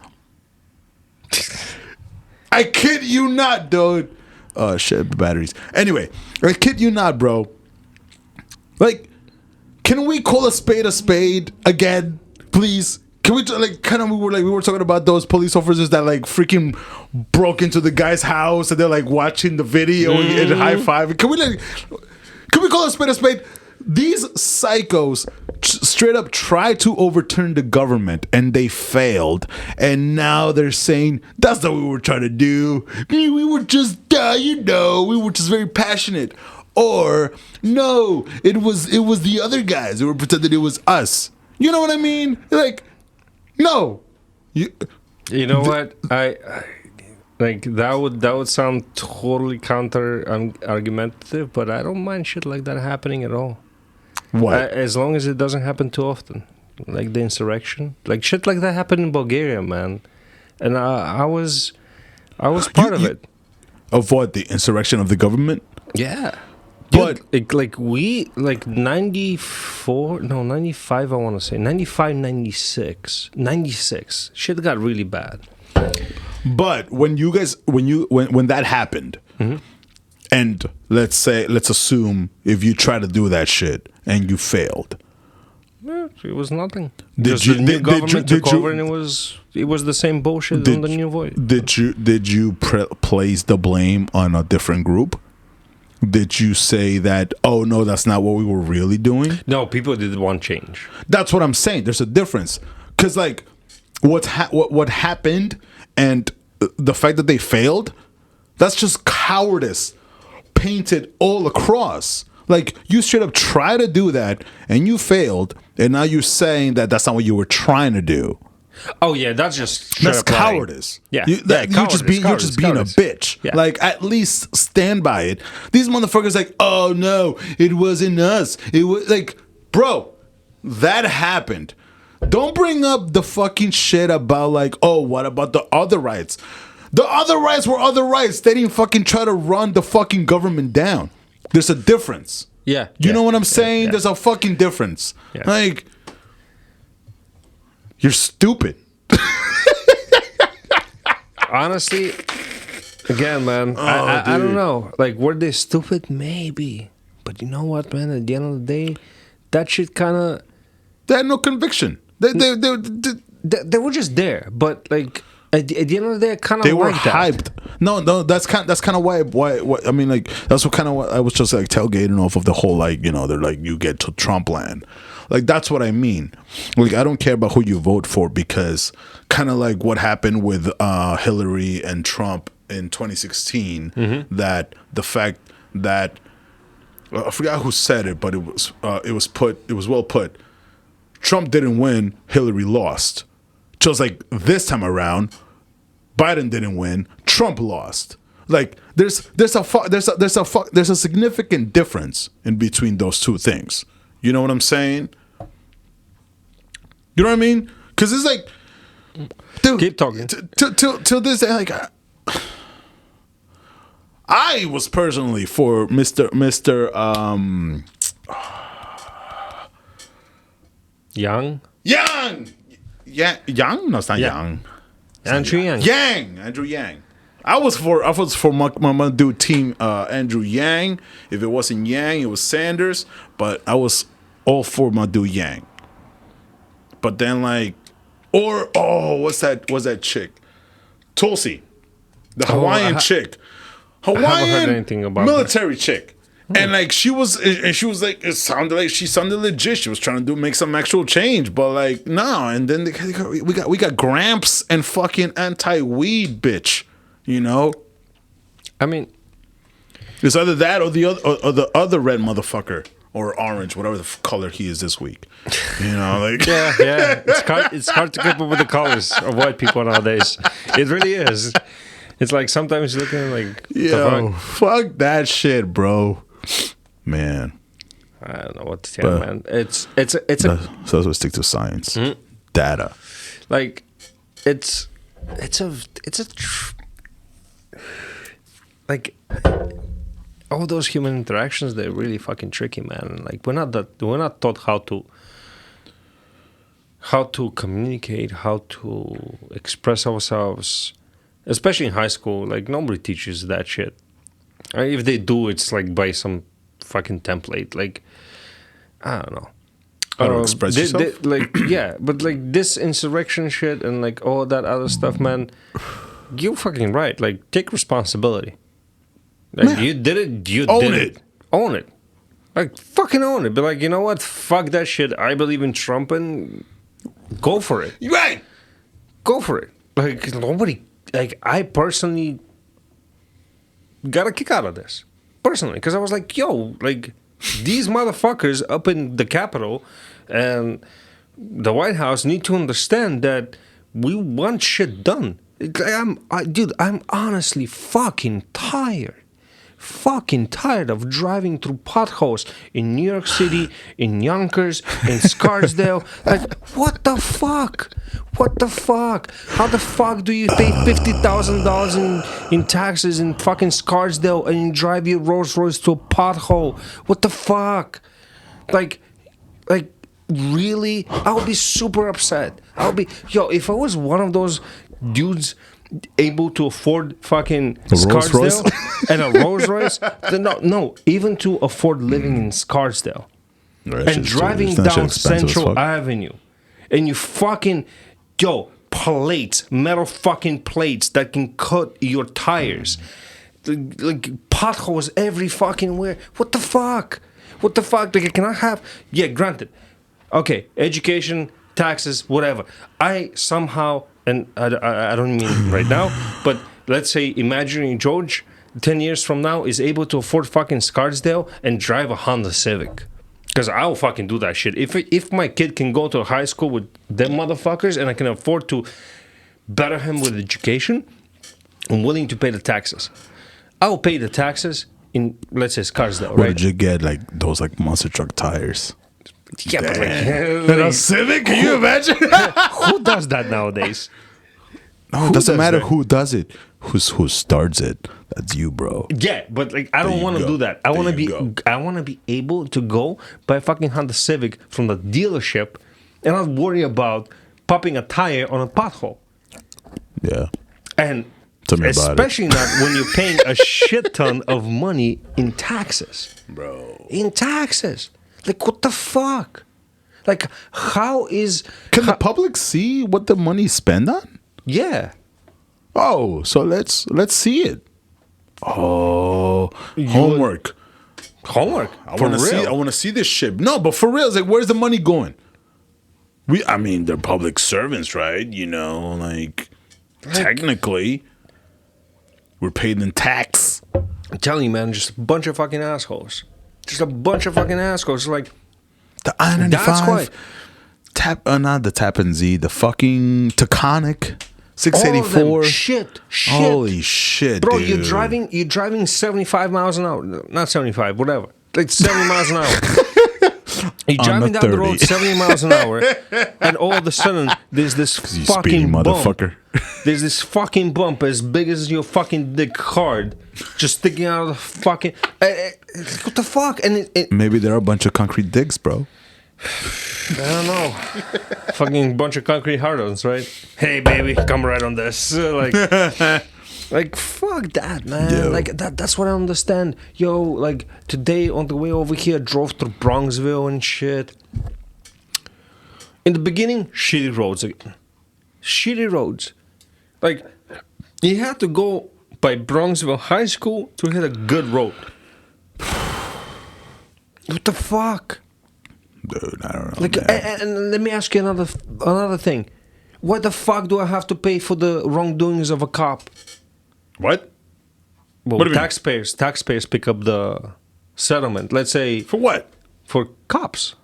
I kid you not, dude. Shit, batteries. Anyway, I kid you not, bro. Like, can we call a spade again, please? Can we we were talking about those police officers that like freaking broke into the guy's house and they're like watching the video and high five. Can we call a spade? These psychos straight up tried to overturn the government and they failed, and now they're saying that's not what we were trying to do. We were just we were just very passionate. Or no, it was the other guys who were pretending it was us. You know what I mean? Like. No, you know what? I like that would sound totally counter argumentative, but I don't mind shit like that happening at all. What? As long as it doesn't happen too often, like the insurrection, like shit like that happened in Bulgaria, man, and I was part of it. Of what? The insurrection of the government? Yeah. But dude, like 95, I want to say 95, 96 shit got really bad. But when that happened, and let's assume if you try to do that shit and you failed, it was nothing. The new government took over and it was the same bullshit on the new voice. Did you place the blame on a different group? Did you say that, oh, no, that's not what we were really doing? No, people did want change. That's what I'm saying. There's a difference. Because, like, what happened And the fact that they failed, that's just cowardice painted all across. Like, you straight up try to do that and you failed, and now you're saying that that's not what you were trying to do. Oh yeah, that's just That's cowardice. Yeah, you're just being a bitch. Yeah. Like, at least stand by it. These motherfuckers like, oh no, it wasn't us. It was like, bro, that happened. Don't bring up the fucking shit about like, oh, what about the other rights? The other rights were other rights. They didn't fucking try to run the fucking government down. There's a difference. Yeah. You know what I'm saying? Yeah. There's a fucking difference. Yeah. Like, you're stupid. Honestly, again, man, I don't know. Like, were they stupid? Maybe. But you know what, man? At the end of the day, that shit kind of... They had no conviction. They were just there. But, like, at the end of the day, kind of they were like hyped. That. No, that's kind of why I mean, like, that's what kind of what I was just like tailgating off of the whole, like, you know, they're like, you get to Trump land. Like, that's what I mean. Like, I don't care about who you vote for, because kind of like what happened with Hillary and Trump in 2016, that the fact that I forgot who said it, but it was well put. Trump didn't win, Hillary lost. Just like this time around, Biden didn't win, Trump lost. Like, there's a significant difference in between those two things. You know what I'm saying? You know what I mean? Because it's like, dude, keep talking. Till this day, like, I was personally for Mr. Young? Yeah, Yang? No, it's not Yang. Andrew Yang. Andrew Yang. I was for my dude team Andrew Yang. If it wasn't Yang, it was Sanders. But I was all for my dude Yang. But then what's that chick? Tulsi, the Hawaiian chick, Hawaiian military chick. And like she was like, it sounded like she sounded legit. She was trying to make some actual change, but like no. And then we got Gramps and fucking anti-weed bitch. You know, I mean, it's either that or the other red motherfucker or orange, whatever the color he is this week. You know, like yeah. It's hard to keep up with the colors of white people nowadays. It really is. It's like sometimes you're looking like, yo, fuck that shit, bro. Man, I don't know what to tell you, man. It's a so that's what stick to science, data. Like like all those human interactions, they're really fucking tricky, man. Like we're not taught how to communicate, how to express ourselves, especially in high school. Like nobody teaches that shit. If they do, it's like by some fucking template. Like I don't know. How to express yourself? But like this insurrection shit and like all that other stuff, man. You're fucking right. Like take responsibility. Like man, you did it. You own did it. Own it. Like fucking own it. Be like, you know what? Fuck that shit. I believe in Trump and go for it. Right. Go for it. Like nobody. Like I personally got a kick out of this. Personally, because I was like, yo, like these motherfuckers up in the Capitol and the White House need to understand that we want shit done. I'm honestly fucking tired. Fucking tired of driving through potholes in New York City, in Yonkers, in Scarsdale. Like, what the fuck? What the fuck? How the fuck do you pay $50,000 in taxes in fucking Scarsdale and you drive your Rolls Royce to a pothole? What the fuck? Like, really? I would be super upset. If I was one of those dudes able to afford fucking Scarsdale and a Rolls Royce, no, even to afford living in Scarsdale and driving down Central Avenue, and you fucking metal fucking plates that can cut your tires, like potholes every fucking where. What the fuck? Like I cannot have. Yeah, granted. Okay, education, taxes, whatever. I somehow and I don't mean right now, but let's say imaginary George 10 years from now is able to afford fucking Scarsdale and drive a Honda Civic. Because I'll fucking do that shit. If my kid can go to a high school with them motherfuckers and I can afford to better him with education, I'm willing to pay the taxes. I'll pay the taxes in, let's say, Scarsdale, right? What did you get? Like those like monster truck tires? Yeah, but And a Civic? Can you imagine? who does that nowadays? No, it doesn't matter who does it. Who starts it? That's you, bro. Yeah, but like I don't want to do that. I want to be able to go buy a fucking Honda Civic from the dealership and not worry about popping a tire on a pothole. Yeah. And especially not when you're paying a shit ton of money in taxes. Bro. In taxes. Like, what the fuck? Like, how is... Can the public see what the money's spent on? Yeah. Oh, so let's see it. Oh, homework. Homework? I want to see this shit. No, but for real, it's like, where's the money going? I mean, they're public servants, right? You know, like technically, we're paid in tax. I'm telling you, man, just a bunch of fucking assholes. Just a bunch of fucking assholes. Like, the I-95. That's why. Not the Tappan Z, the fucking Taconic 684. All of them. Shit. Holy shit, bro! dude. You're driving 75 miles an hour. Not 75, whatever. Like 70 miles an hour. You're driving down the road 70 miles an hour, and all of a sudden there's this fucking bump. Motherfucker. There's this fucking bump as big as your fucking dick hard, just sticking out of the fucking. What the fuck? And maybe there are a bunch of concrete dicks, bro. I don't know. Fucking bunch of concrete hard-ons, right? Hey, baby, come right on this. Like, fuck that, man. Yo. Like, that's what I understand. Yo, like, today on the way over here, drove through Bronxville and shit. In the beginning, shitty roads again. Shitty roads. Like, you had to go by Bronxville High School to hit a good road. What the fuck? Dude, I don't know. Like, and let me ask you another thing. Why the fuck do I have to pay for the wrongdoings of a cop? What? Well, What do you mean? taxpayers pick up the settlement. Let's say For what? for cops.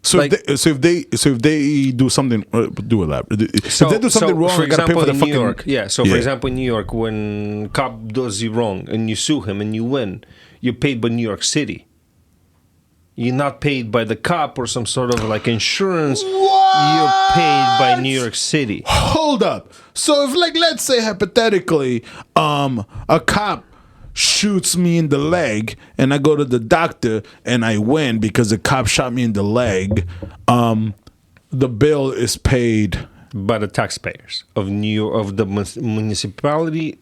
So, Like- if they do something, do elaborate. If they do something wrong, for I gotta pay example, for the in fucking. New York, yeah. So, for Yeah. example, in New York, when cop does you wrong and you sue him and you win, you're paid by New York City. You're not paid by the cop or some sort of like insurance. What? You're paid by New York City. Hold up. So if, like, let's say hypothetically, a cop shoots me in the leg and I go to the doctor and I win because the cop shot me in the leg, the bill is paid By the taxpayers of New York, of the municipality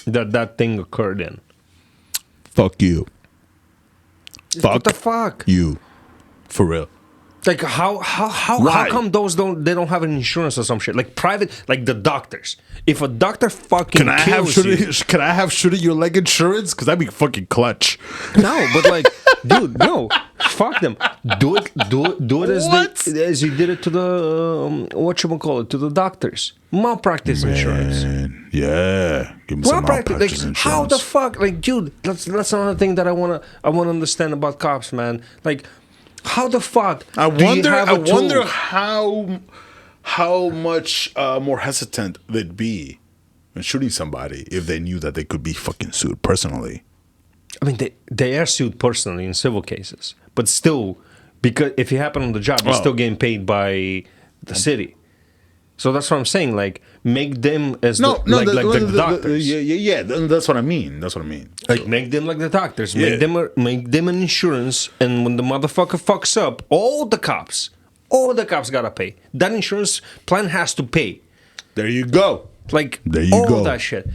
that thing occurred in. fuck you. What the fuck? You. For real. Like how Why? come they don't have an insurance or some shit? Like private, like the doctors. If a doctor fucking Can I have kills shoot your leg insurance? Because that'd be fucking clutch. no, but like, dude, no, fuck them. Do it as you did it to the to the doctors. Malpractice insurance. Man, yeah. Give me some Malpractice. Like, malpractice how the insurance. fuck? Like, dude, that's another thing that I wanna understand about cops, man. Like, how the fuck? I do you wonder. have I a tool? wonder how much more hesitant they'd be when shooting somebody if they knew that they could be fucking sued personally. I mean, they are sued personally in civil cases, but still, because if it happened on the job, you're still getting paid by the city. So that's what I'm saying. Like, make them as the doctors. Yeah. That's what I mean. Like, make them like the doctors. Yeah. Make them an insurance. And when the motherfucker fucks up, all the cops gotta pay. That insurance plan has to pay. There you go. Like, There you all go. that shit.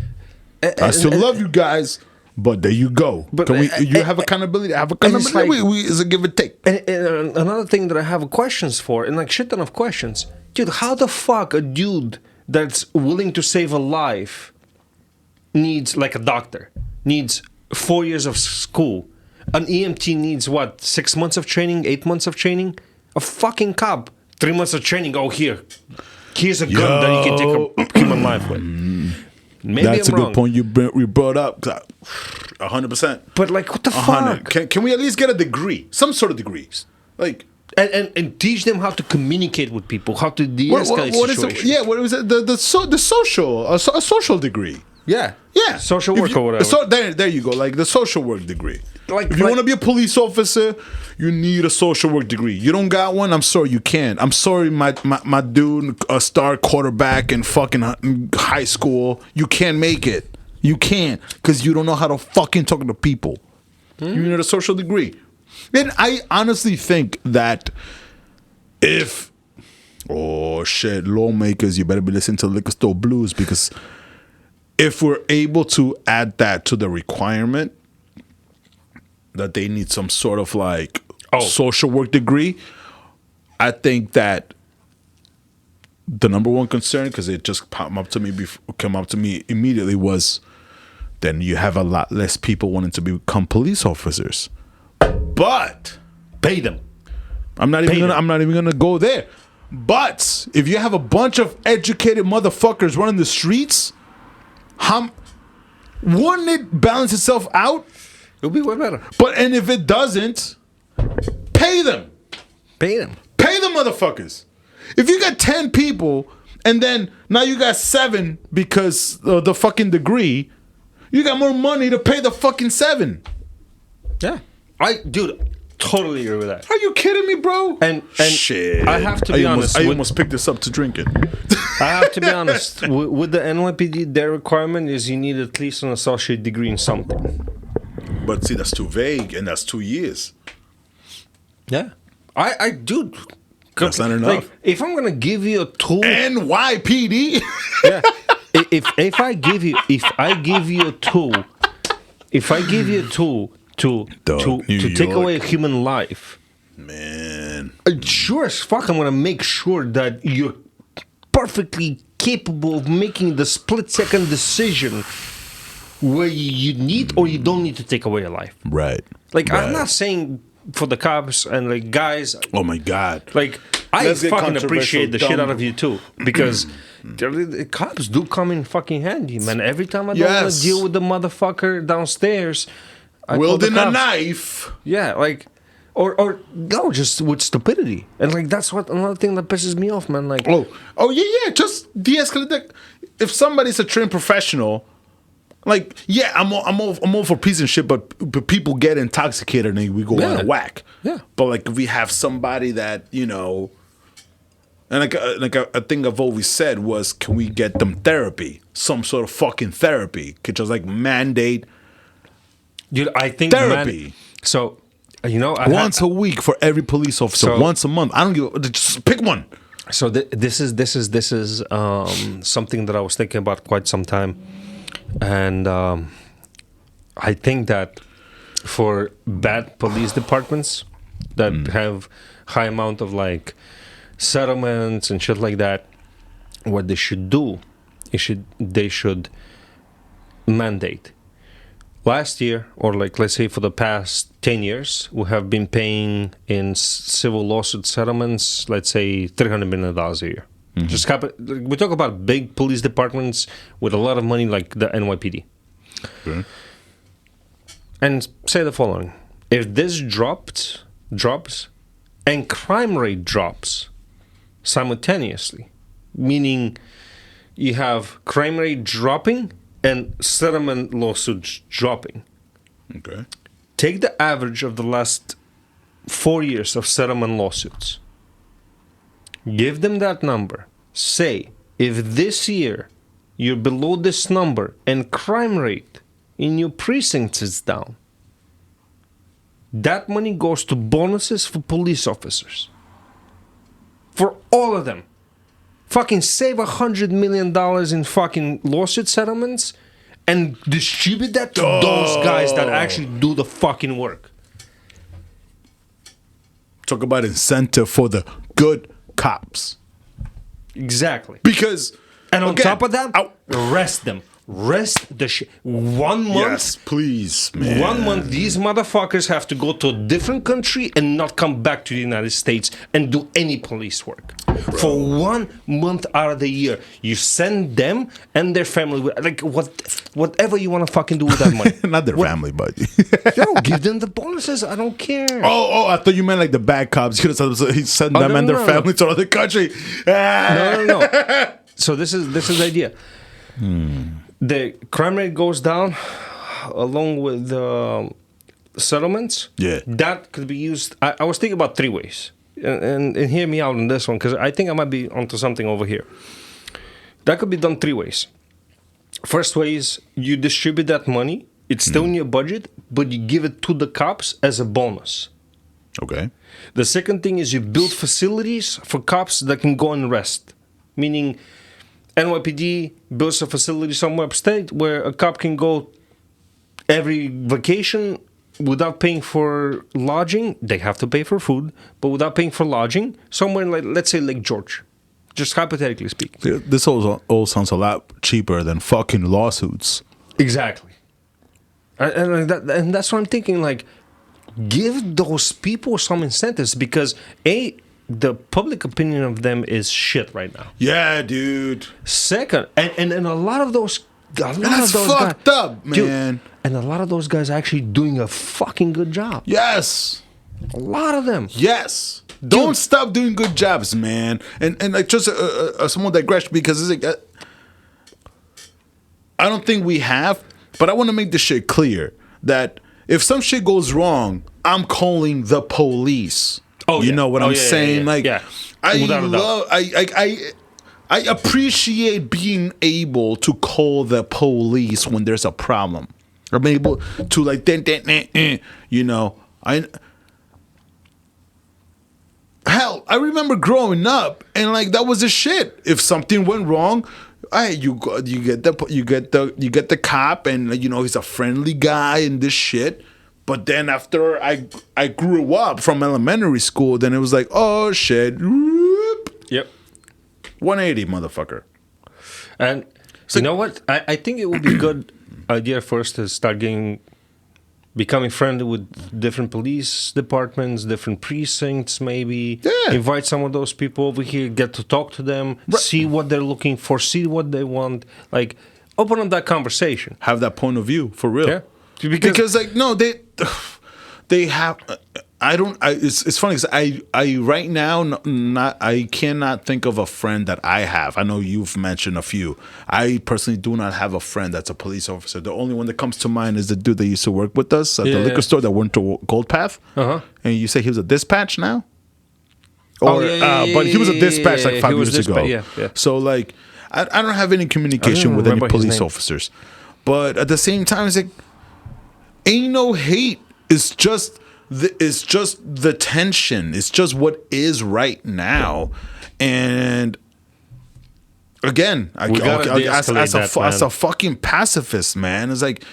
I still love you guys, but there you go. But, Can you have accountability? Have accountability. like- It's a give and take. And another thing that I have questions for, and like shit ton of questions. Dude, how the fuck a dude that's willing to save a life needs, like a doctor, needs 4 years of school? An EMT needs what, 6 months of training, 8 months of training? A fucking cop, 3 months of training, oh here, here's a gun that you can take a human life with. Maybe That's I'm a wrong. good point you brought up. 100%. But like, what the fuck? Can we at least get a degree? Some sort of degrees. Like... And teach them how to communicate with people, how to de-escalate situations. What was it? The social, a social degree. Yeah. Social work or whatever. So there you go. Like the social work degree. Like, if you want to be a police officer, you need a social work degree. You don't got one? I'm sorry, you can't. I'm sorry, my dude, a star quarterback in fucking high school. You can't make it. You can't because you don't know how to fucking talk to people. You need a social degree. And I honestly think that if, lawmakers, you better be listening to Liquor Store Blues, because if we're able to add that to the requirement that they need some sort of like social work degree, I think that the number one concern, because it just came up to me immediately, was then you have a lot less people wanting to become police officers. But pay them. I'm not even gonna go there. But if you have a bunch of educated motherfuckers running the streets, wouldn't it balance itself out? It'll be way better. And if it doesn't, pay them. Pay them. Pay the motherfuckers. If you got 10 people and then now you got 7 because of the fucking degree, you got more money to pay the fucking 7. Yeah. Dude, totally agree with that. Are you kidding me, bro? And shit. I have to be honest. I almost picked this up to drink it. I have to be honest. With the NYPD, their requirement is you need at least an associate degree in something. But see, that's too vague, and that's 2 years. Yeah. Dude. That's not enough. Like, if I'm gonna give you a tool, NYPD. Yeah. If I give you a tool to take away a human life, man, sure as fuck, I'm gonna make sure that you're perfectly capable of making the split-second decision where you need or you don't need to take away a life. Right. Like, right. I'm not saying for the cops and like guys. Oh my god. Like, I fucking appreciate the shit out of you too, because the cops do come in fucking handy, man. Every time I don't want to deal with the motherfucker downstairs, I wielding call the a cops. knife. Yeah, like, or no, just with stupidity, and like that's what another thing that pisses me off, man. Like, yeah, just de-escalate that. If somebody's a trained professional. Like, yeah, I'm all for peace and shit, but people get intoxicated and we go on a whack. Yeah. But like, if we have somebody that, you know, and like a thing I've always said was, can we get them therapy? Some sort of fucking therapy. Could just like mandate. Dude, I think therapy. So, you know, once a week for every police officer. Once a month. I don't give. Just pick one. So this is something that I was thinking about quite some time. And I think that for bad police departments that have high amount of like settlements and shit like that, what they should do is they should mandate. Last year, or like let's say for the past 10 years, we have been paying in civil lawsuit settlements, let's say $300 million a year. Just we talk about big police departments with a lot of money like the NYPD. Okay. And say the following. If this drops and crime rate drops simultaneously, meaning you have crime rate dropping and settlement lawsuits dropping. Okay. Take the average of the last 4 years of settlement lawsuits. Give them that number. Say, if this year you're below this number and crime rate in your precincts is down, that money goes to bonuses for police officers. For all of them. Fucking save $100 million in fucking lawsuit settlements and distribute that to those guys that actually do the fucking work. Talk about incentive for the good cops. Exactly. Because, and on top of that, arrest them. Rest the shit. 1 month. Yes, please, man. 1 month, these motherfuckers have to go to a different country and not come back to the United States and do any police work. Bro. For 1 month out of the year, you send them and their family, like whatever you want to fucking do with that money. Not their family, but give them the bonuses. I don't care. Oh, I thought you meant like the bad cops. You could have sent them and their family to another country. No. So this is the idea. The crime rate goes down along with the settlements. Yeah. That could be used. I was thinking about 3 ways. And hear me out on this one, because I think I might be onto something over here. That could be done 3 ways. First way is you distribute that money. It's still in your budget, but you give it to the cops as a bonus. Okay. The second thing is you build facilities for cops that can go and rest. Meaning NYPD builds a facility somewhere upstate where a cop can go every vacation without paying for lodging. They have to pay for food, but without paying for lodging, somewhere like, let's say, Lake George. Just hypothetically speaking. This all sounds a lot cheaper than fucking lawsuits. Exactly. And that's what I'm thinking, like, give those people some incentives because, the public opinion of them is shit right now. Yeah, dude. Second, and a lot of those, that's fucked up, man. Dude, and a lot of those guys are actually doing a fucking good job. Yes. A lot of them. Yes. Don't stop doing good jobs, man. And like just a small digression because it's like I don't think we have, but I want to make this shit clear that if some shit goes wrong, I'm calling the police. Oh, you know what I'm saying? Yeah. Like, I appreciate being able to call the police when there's a problem. I'm able to like, you know, hell, I remember growing up and like that was the shit. If something went wrong, you get the cop and you know he's a friendly guy and this shit. But then after I grew up from elementary school, then it was like, oh shit. Yep. 180, motherfucker. And so, you know what? I think it would be a good idea first to start becoming friendly with different police departments, different precincts, maybe. Yeah. Invite some of those people over here, get to talk to them, see what they're looking for, see what they want. Like, open up that conversation. Have that point of view, for real. Yeah. Because like, no, they have... It's funny because I right now I cannot think of a friend that I have. I know you've mentioned a few. I personally do not have a friend that's a police officer. The only one that comes to mind is the dude that used to work with us at the liquor store that went to Gold Path. Uh-huh. And you say he was a dispatch now? But he was a dispatch like 5 years ago. Yeah. So like I don't have any communication with any police officers. But at the same time, it's like ain't no hate. It's just the tension. It's just what is right now. And again, as a fucking pacifist, man, it's like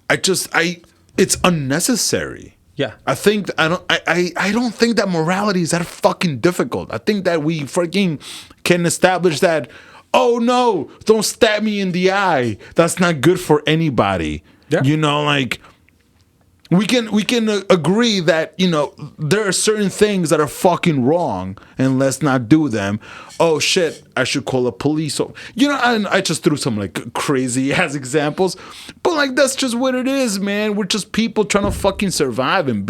it's unnecessary. Yeah. I don't think that morality is that fucking difficult. I think that we freaking can establish that, oh no, don't stab me in the eye. That's not good for anybody. Yeah. You know, like we can agree that, you know, there are certain things that are fucking wrong and let's not do them. Oh shit, I should call a police. You know, I just threw some like crazy ass examples, but like that's just what it is, man. We're just people trying to fucking survive and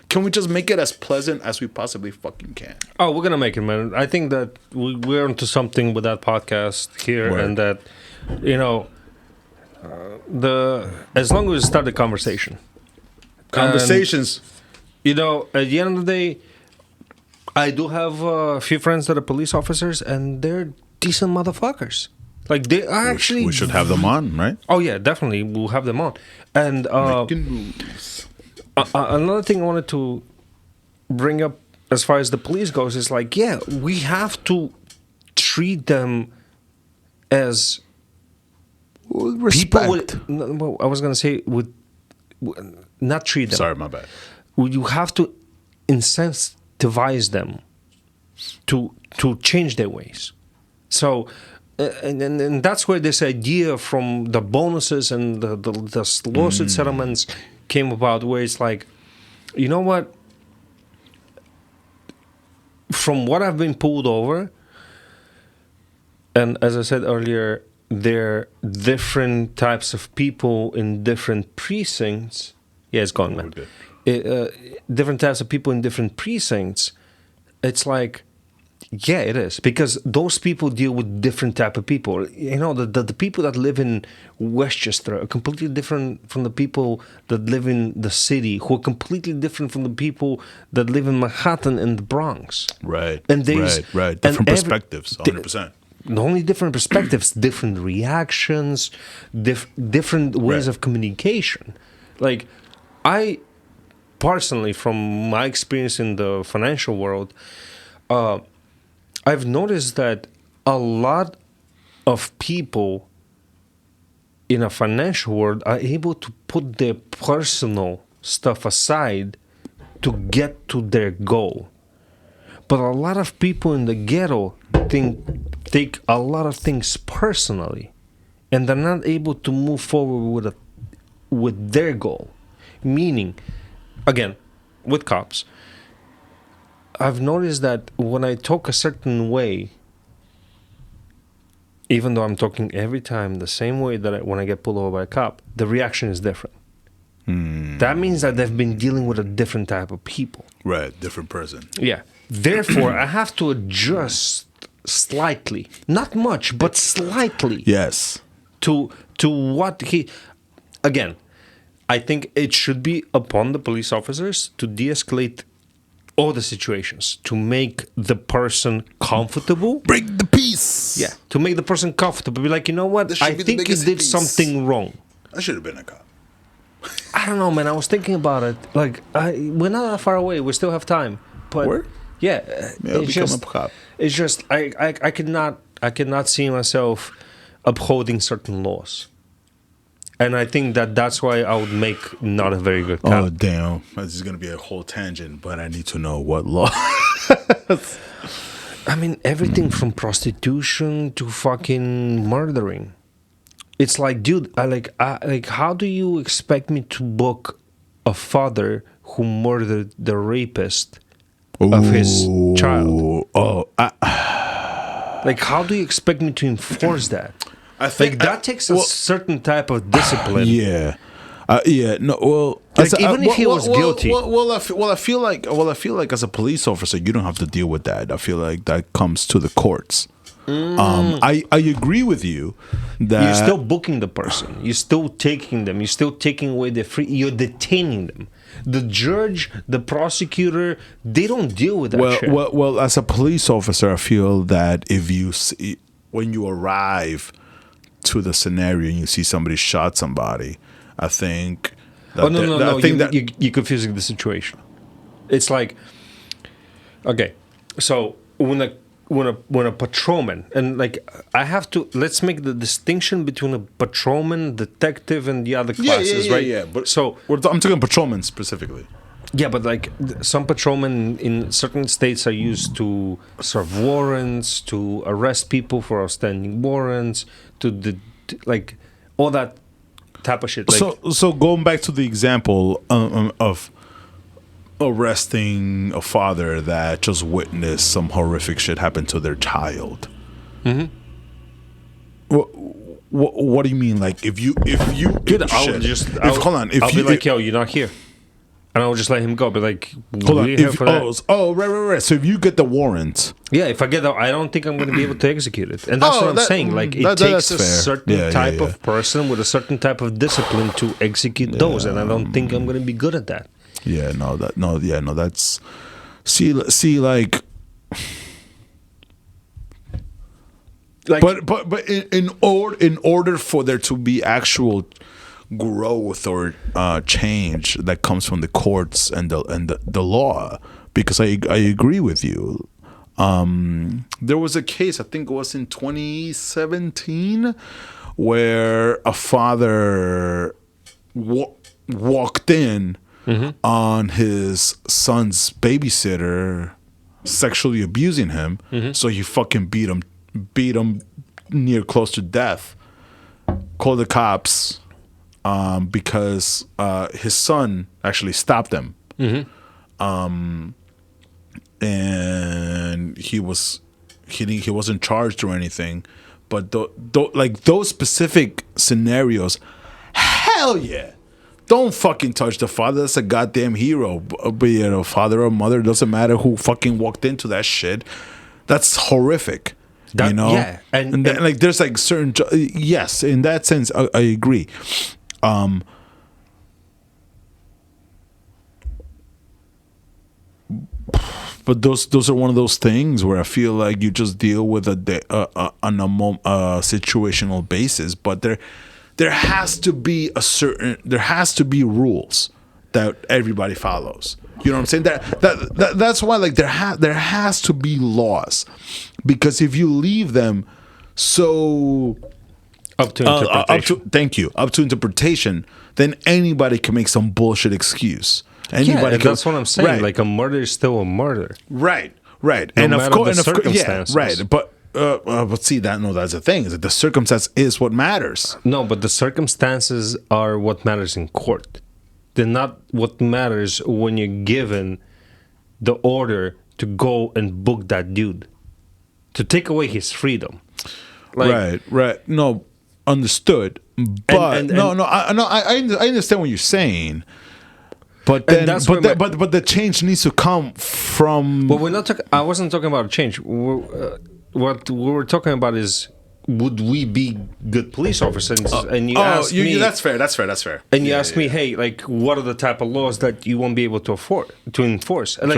can we just make it as pleasant as we possibly fucking can? Oh, we're gonna make it, man. I think that we're onto something with that podcast here. Word. And that, you know, as long as we start the conversations. And, you know, at the end of the day, I do have a few friends that are police officers, and they're decent motherfuckers. Like, they are actually... We should have them on, right? Oh, yeah, definitely. We'll have them on. And another thing I wanted to bring up as far as the police goes is, like, yeah, we have to treat them as... Respect. I was going to say not treat them. Sorry, my bad. You have to incentivize them to change their ways. So and that's where this idea from the bonuses and the lawsuit settlements came about, where it's like, you know what? From what I've been pulled over, and as I said earlier, there are different types of people in different precincts. Yeah, it's gone, man. Different types of people in different precincts. It's like, yeah, it is, because those people deal with different type of people. You know, the people that live in Westchester are completely different from the people that live in the city, who are completely different from the people that live in Manhattan and the Bronx. Right. And there's different perspectives, 100%. Not only different perspectives, different reactions, different ways of communication. Like, I personally, from my experience in the financial world, I've noticed that a lot of people in a financial world are able to put their personal stuff aside to get to their goal. But a lot of people in the ghetto take a lot of things personally, and they're not able to move forward with their goal. Meaning, again, with cops, I've noticed that when I talk a certain way, even though I'm talking every time the same way that when I get pulled over by a cop, the reaction is different. That means that they've been dealing with a different type of people. Right, different person. Yeah. Therefore, I have to adjust slightly, not much, but slightly. Yes. To what he, again, I think it should be upon the police officers to de-escalate all the situations, to make the person comfortable. Break the peace. Yeah, to make the person comfortable. Be like, you know what? I think you did something wrong. I should have been a cop. I don't know, man. I was thinking about it. Like, we're not that far away. We still have time. But Where? Yeah, become a cop. It's just I cannot see myself upholding certain laws. And I think that's why I would make not a very good cop. Oh, damn. This is going to be a whole tangent, but I need to know what law. I mean, everything from prostitution to fucking murdering. It's like, dude, how do you expect me to book a father who murdered the rapist of his child? Like, how do you expect me to enforce that? I think that takes a certain type of discipline. Yeah. No. Well, even if he was guilty. I feel like as a police officer, you don't have to deal with that. I feel like that comes to the courts. I agree with you that you're still booking the person. You're still taking them. You're still taking away their free. You're detaining them. The judge, the prosecutor, they don't deal with that shit. Well, as a police officer, I feel that if you see, when you arrive to the scenario and you see somebody shot somebody, I think. You're confusing the situation. It's like, okay, so when a patrolman, and like I have to, let's make the distinction between a patrolman, detective, and the other classes, right? Yeah. But so I'm talking patrolman specifically. Yeah, but like some patrolmen in certain states are used to serve warrants, to arrest people for outstanding warrants, like all that type of shit. Like, so going back to the example of arresting a father that just witnessed some horrific shit happen to their child. Mm-hmm. What do you mean? Like if you I'll be like, yo, you're not here. And I'll just let him go. But like, hold on. Right. So if you get the warrant, yeah. If I get that, I don't think I'm going to be able to execute it. And that's what I'm saying. Like, it takes a certain type of person with a certain type of discipline to execute those, and I don't think I'm going to be good at that. That's see, like. But in order for there to be actual growth or change that comes from the courts and the law, because I agree with you. There was a case, I think it was in 2017, where a father walked in on his son's babysitter, sexually abusing him. So he fucking beat him near close to death, called the cops because his son actually stopped them. And he wasn't charged or anything, but like those specific scenarios, hell yeah, don't fucking touch the father. That's a goddamn hero. Be it a father or mother, doesn't matter who fucking walked into that shit. That's horrific. Yeah, and like there's like certain yes, in that sense, I agree. But those are one of those things where I feel like you just deal with on a situational basis. But there has to be rules that everybody follows. You know what I'm saying? That's why like there has to be laws, because if you leave them so up to interpretation, up to interpretation, then anybody can make some bullshit excuse. Anybody that's what I'm saying. Right. Like a murder is still a murder. Right. No and of course, yeah, right. But see that that's the thing, is that the circumstance is what matters. No, but the circumstances are what matters in court. They're not what matters when you're given the order to go and book that dude, to take away his freedom. Like, right. No, understood. But I understand what you're saying. But then, but the change needs to come from. Well, we're not talking. I wasn't talking about change. What we were talking about is, would we be good police officers? And you asked me. That's fair. And you asked me, hey, like, what are the type of laws that you won't be able to enforce? And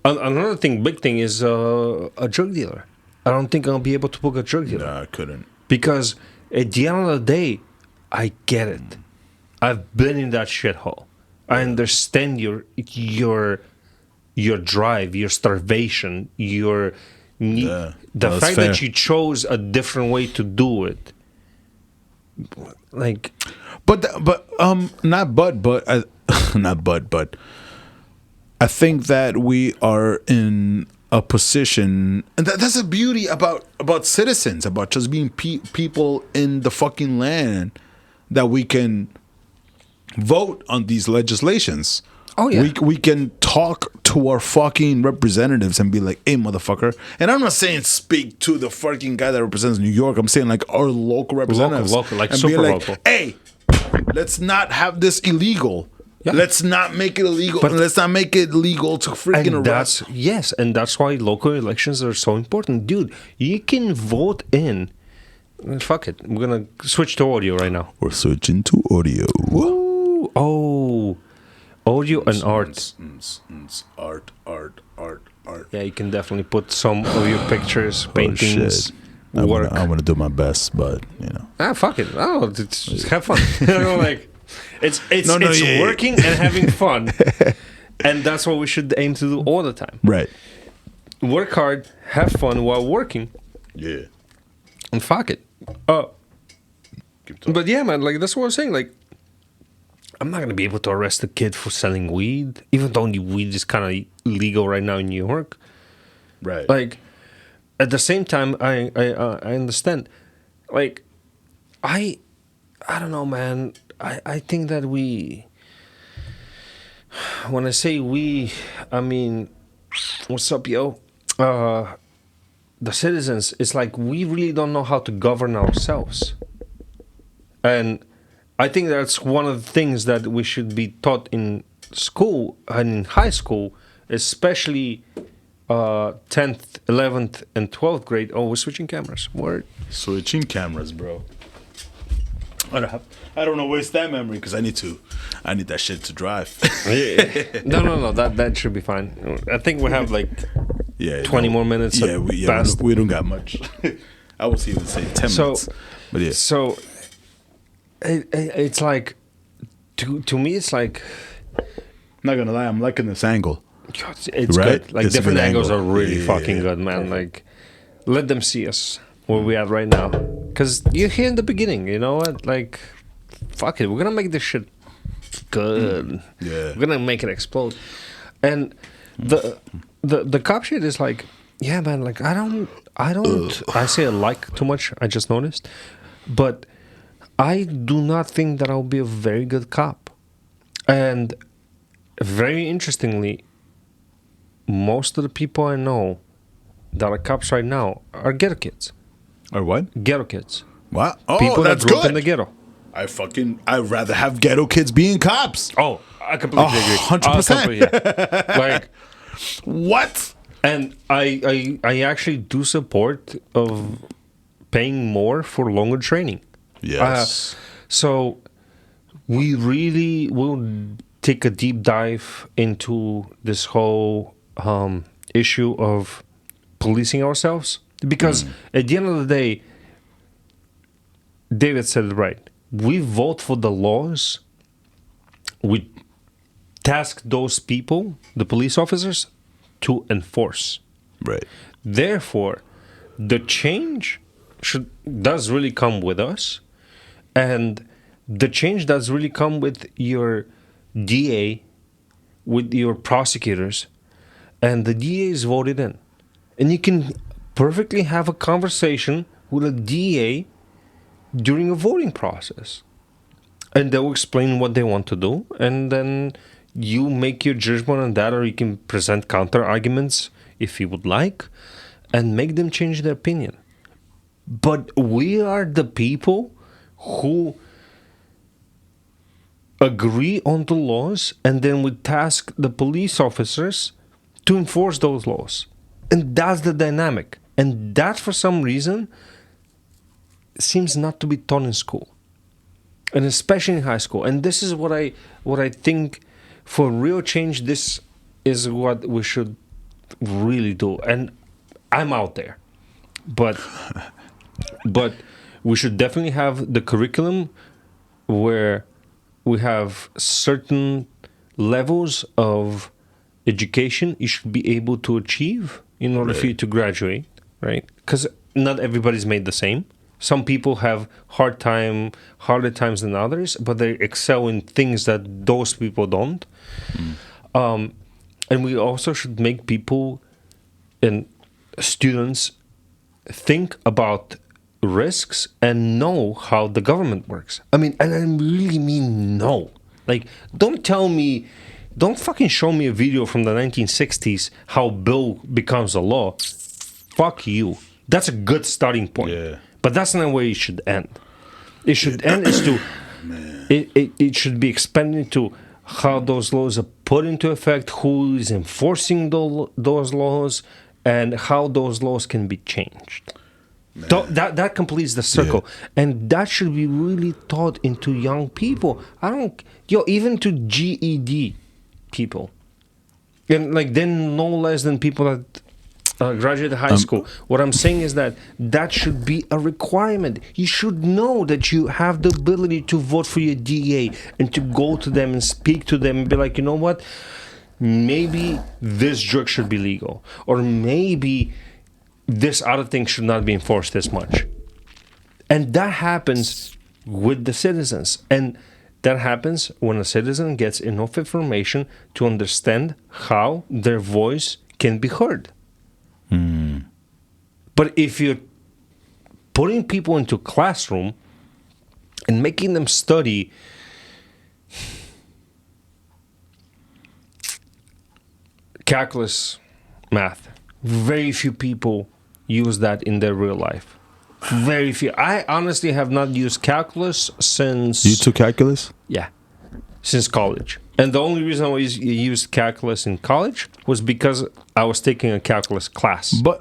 another big thing is a drug dealer. I don't think I'll be able to book a drug dealer. No, I couldn't. Because at the end of the day, I get it. I've been in that shithole. I understand your drive, your starvation, your need. The fact that you chose a different way to do it, like. But I think that we are in a position, and that's the beauty about citizens, about just being people in the fucking land, that we can vote on these legislations. Oh yeah, we can talk to our fucking representatives and be like, "Hey, motherfucker!" And I'm not saying speak to the fucking guy that represents New York. I'm saying like our local representatives, local, like and super be like, local. "Hey, let's not have this illegal. Yeah. Let's not make it illegal. Let's not make it legal to freaking arrest." And that's why local elections are so important, dude. You can vote in. Fuck it, we're gonna switch to audio right now. We're switching to audio. Woo! Oh, audio and art. Art. Yeah, you can definitely put some of your pictures, paintings, work. I'm gonna do my best, but you know. Fuck it. Just have fun. Like, it's working and having fun, and that's what we should aim to do all the time. Right. Work hard, have fun while working. Yeah. And fuck it. But yeah, man, like that's what I'm saying. Like, I'm not gonna be able to arrest a kid for selling weed, even though weed is kind of legal right now in New York. Right. Like, at the same time, I understand. Like, I don't know, man. I think that when I say we, I mean, what's up, yo? The citizens, it's like we really don't know how to govern ourselves. And I think that's one of the things that we should be taught in school and in high school, especially 10th, 11th, and 12th grade. Oh, we're switching cameras. Word. Switching cameras, bro. I don't want to waste that memory because I need that shit to drive. No, that should be fine. I think we have like 20 more minutes. We don't got much. I was even say 10 minutes. But yeah. So it's like, to me, it's like, I'm not gonna lie, I'm liking this angle. It's right? good. Like, it's different angles are really fucking good, man. Like, let them see us where we at right now. Because you're here in the beginning, you know what? Like, fuck it. We're gonna make this shit good. Yeah. We're gonna make it explode. And the cop shit is like, Yeah, man. Like I say I like too much. I just noticed, but I do not think that I'll be a very good cop. And very interestingly, most of the people I know that are cops right now are ghetto kids. Or what? Ghetto kids. What? Oh, People that's that grew up in good. the ghetto. I'd rather have ghetto kids being cops. Oh, I completely agree. 100%. Yeah. Like, What? and I actually do support of paying more for longer training. Yes. So we really will take a deep dive into this whole issue of policing ourselves, because at the end of the day, David said it right. We vote for the laws. We task those people, the police officers, to enforce. Right. Therefore, the change does really come with us, and the change does really come with your DA, with your prosecutors, and the DA is voted in. And you can perfectly have a conversation with a DA during a voting process. And they'll explain what they want to do, and then you make your judgment on that, or you can present counter arguments if you would like, and make them change their opinion. But we are the people who agree on the laws, and then we task the police officers to enforce those laws. And that's the dynamic. And that, for some reason, seems not to be taught in school, and especially in high school. And this is what I think, for real change, this is what we should really do. And I'm out there, but we should definitely have the curriculum where we have certain levels of education you should be able to achieve in order for you to graduate, right? Because not everybody's made the same. Some people have harder times than others, but they excel in things that those people don't. And we also should make people and students think about risks and know how the government works. I mean, and I really mean know. Like, don't fucking show me a video from the 1960s how bill becomes a law. Fuck you. That's a good starting point. Yeah. But that's not where it should end. It should end is to it should be expanded to how those laws are put into effect, who is enforcing those laws, and how those laws can be changed. That completes the circle. Yeah. And that should be really taught into young people. Even to GED people. And like, they're no less than people that graduate high school. What I'm saying is that should be a requirement. You should know that you have the ability to vote for your DA and to go to them and speak to them and be like, you know what? Maybe this drug should be legal, or maybe this other thing should not be enforced as much. And that happens with the citizens. And that happens when a citizen gets enough information to understand how their voice can be heard. But if you're putting people into a classroom and making them study calculus, math, very few people use that in their real life. Very few. I honestly have not used calculus since... You took calculus? Yeah, since college. And the only reason I used calculus in college was because I was taking a calculus class. But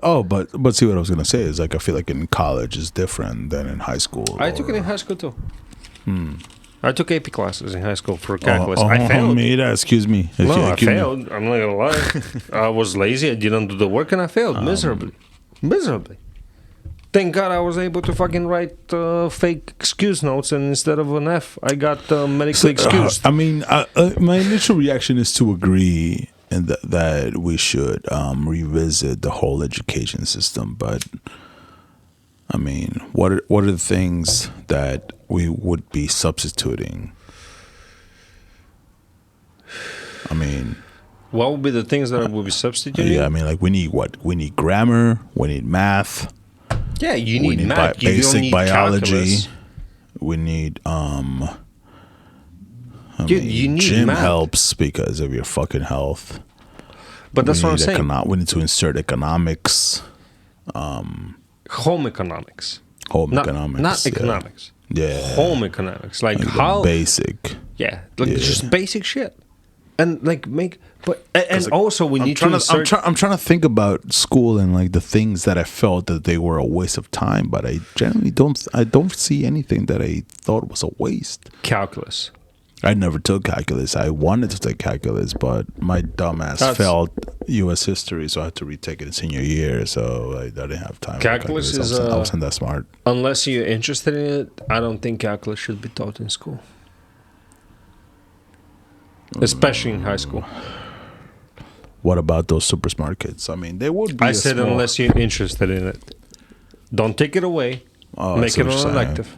see, what I was gonna say is, like, I feel like in college is different than in high school. I took it in high school too. I took AP classes in high school for calculus. I failed. Mira, excuse me. I failed. I'm not gonna lie. I was lazy. I didn't do the work, and I failed miserably. Thank God I was able to fucking write fake excuse notes, and instead of an F, I got medically excused. I mean, my initial reaction is to agree in that we should revisit the whole education system. But I mean, what are the things that we would be substituting? I mean, What would be the things that I would be substituting? Yeah, I mean, like we need what? We need grammar. We need math. Yeah, you need math. You don't basic need biology. calculus. We need You need gym math. helps because of your fucking health. But that's what I'm saying. We need to insert economics. Home economics. Economics. Not economics. Yeah. Home economics. Like the basic. Yeah. Like just basic shit. And like also we need to insert... I'm trying to think about school and like the things that I felt that they were a waste of time, but I generally don't see anything that I thought was a waste. Calculus. I never took calculus. I wanted to take calculus, but my dumbass failed U.S. history, so I had to retake it in senior year. So I didn't have time. Calculus is I wasn't that smart. Unless you're interested in it, I don't think calculus should be taught in school, especially in high school. What about those super smart kids? I mean, they would be. I said unless you're interested in it. Don't take it away. Make it an elective.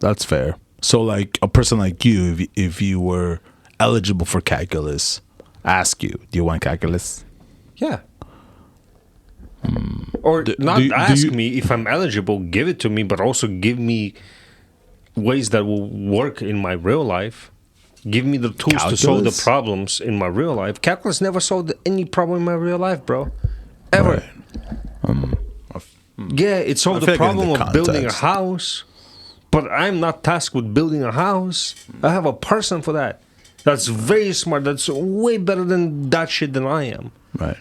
That's fair. So, like a person like you, if you were eligible for calculus, ask you, do you want calculus? Yeah. Or ask me if I'm eligible, give it to me, but also give me ways that will work in my real life. Give me the tools to solve the problems in my real life. Calculus never solved any problem in my real life, bro. Ever. Right. Yeah, it solved the problem of building a house. But I'm not tasked with building a house. I have a person for that. That's very smart. That's way better than that shit than I am. Right.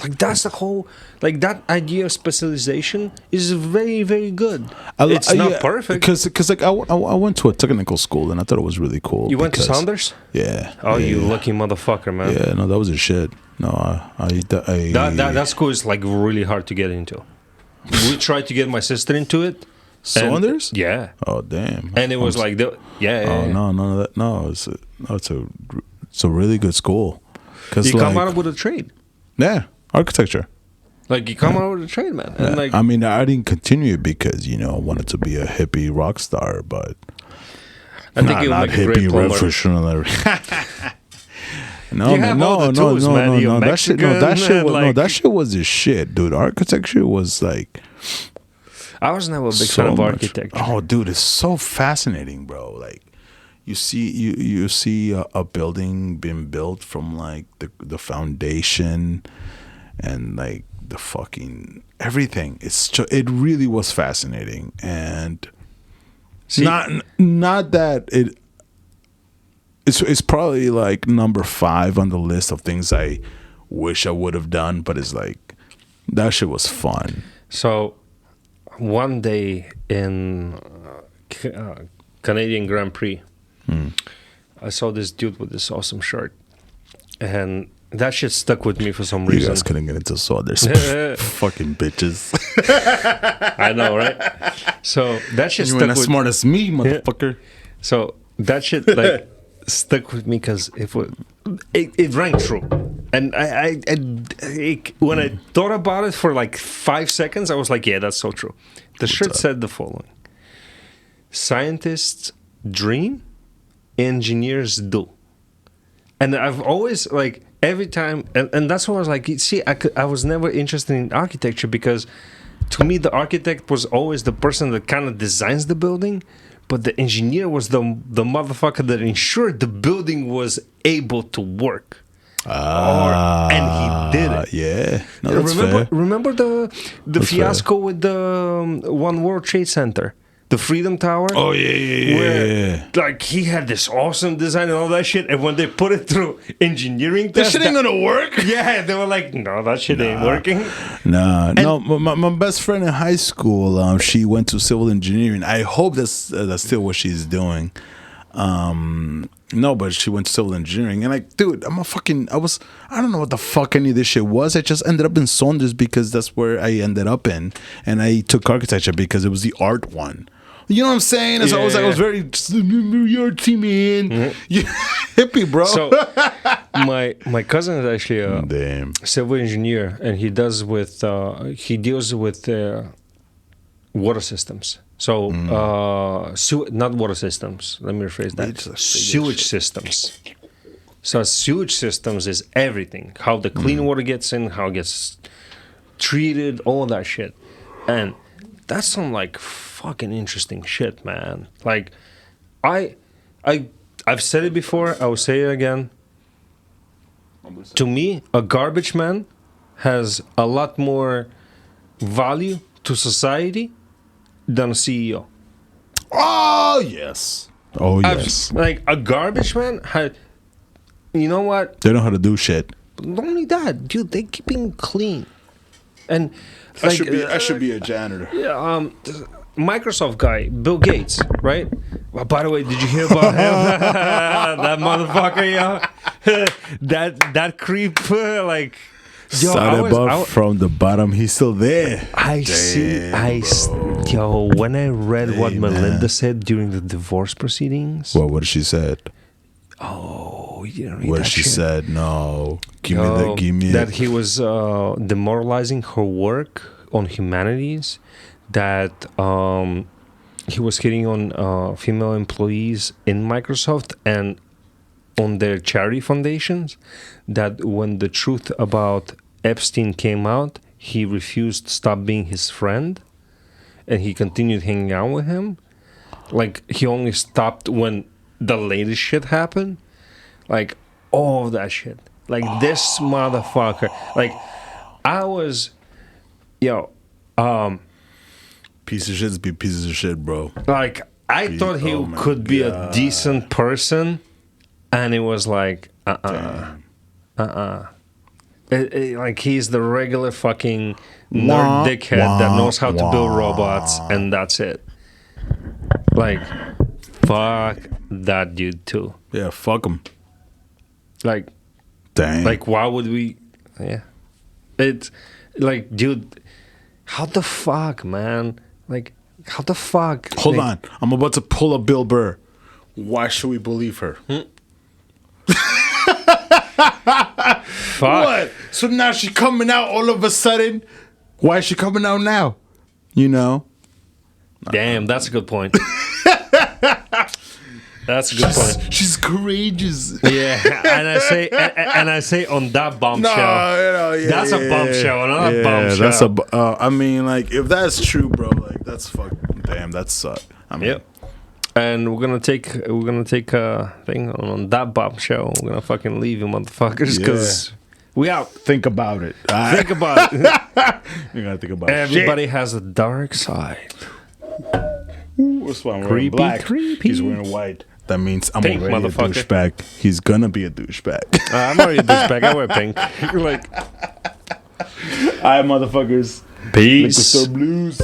Like that's the whole, like that idea of specialization is very, very good. It's not perfect. Because like I went to a technical school and I thought it was really cool. You went to Saunders? Yeah. Oh, you lucky motherfucker, man. Yeah, no, that was a shit. No, that school is like really hard to get into. We tried to get my sister into it. Saunders? Yeah. Oh damn. And it was like no, none of that. No, it's a really good school. You come out with a trade. Yeah, architecture. Like you come out with a trade, man. And like, I mean, I didn't continue it because I wanted to be a hippie rock star, but I think not hippie revolutionary. No, no. That shit was the shit, dude. Architecture was like. I was never a big fan of architecture. Oh, dude, it's so fascinating, bro. Like, you see a building being built from like the foundation and like the fucking everything. It really was fascinating, and not that it's probably like number 5 on the list of things I wish I would have done, but it's like that shit was fun. So. One day in Canadian Grand Prix, I saw this dude with this awesome shirt, and that shit stuck with me for some reason. You guys couldn't get into Saunders. Fucking bitches. I know, right? So that shit you stuck as smart as me, motherfucker. So that shit like stuck with me because it rang true. And when I thought about it for like 5 seconds, I was like, yeah, that's so true. The shirt said the following: scientists dream, engineers do. And I've always, like, every time, and that's why I was like, see, I was never interested in architecture because to me, the architect was always the person that kind of designs the building, but the engineer was the motherfucker that ensured the building was able to work. And he did it. Yeah. No, that's fair. Remember the fiasco with the One World Trade Center? The Freedom Tower? Oh, yeah. Where, like, he had this awesome design and all that shit, and when they put it through engineering tests... That shit ain't gonna work? Yeah, they were like, no, that shit ain't working. No, my best friend in high school, she went to civil engineering. I hope that's still what she's doing. No, but she went to civil engineering, and like, dude, I don't know what the fuck any of this shit was. I just ended up in Saunders because that's where I ended up in, and I took architecture because it was the art one. You know what I'm saying? And so I was very artsy, man. Mm-hmm. Hippie, bro. So my cousin is actually a civil engineer, and he deals with water systems. So, not water systems. Let me rephrase that. Sewage systems. So, sewage systems is everything. How the clean water gets in, how it gets treated, all that shit. And that's some like fucking interesting shit, man. Like, I've said it before. I will say it again. To me, a garbage man has a lot more value to society than a CEO. Oh yes. Oh yes. Like a garbage man had. You know what? They know how to do shit. Not only that, dude, they keeping clean. And I like, should be a janitor. yeah, Microsoft guy, Bill Gates, right? Well, by the way, did you hear about him? That motherfucker, yo. that creep, like. Yo, from the bottom, he's still there. Yo, when I read what Melinda said during the divorce proceedings. What did she said? Oh, you didn't read what that she shit? said? No, give me that. He was demoralizing her work on humanities. That he was hitting on female employees in Microsoft and on their charity foundations. That when the truth about Epstein came out, he refused to stop being his friend, and he continued hanging out with him. Like, he only stopped when the latest shit happened. Like, all of that shit. Like, this motherfucker. Like, I was... Yo, pieces of shit be pieces of shit, bro. Like, I thought he could be a decent person, and it was like, like, he's the regular fucking nerd dickhead that knows how to build robots, and that's it. Like, fuck that dude too. Yeah, fuck him. Like, dang. Like, why would we? Yeah, it's like, dude, how the fuck, man? Like, how the fuck? Hold on, I'm about to pull up Bill Burr. Why should we believe her? Fuck. What? So now she's coming out all of a sudden? Why is she coming out now? You know? Damn, that's a good point. That's a good point. She's courageous. Yeah, and I say on that bombshell. That's a bombshell, not a bombshell. That's I mean, like, if that's true, bro, like, that's fucking damn. That sucked. I mean, yep. And we're gonna take a thing on that bombshell. We're gonna fucking leave you, motherfuckers, because we out. Think about it. Think about it. You gotta think about it. Everybody has a dark side. What's why I'm wearing black? Creepy. He's wearing white. That means I'm Pink, already a douchebag. He's gonna be a douchebag. I'm already a douchebag. I wear pink. Like, alright, motherfuckers. Peace. Liquor Store Blues.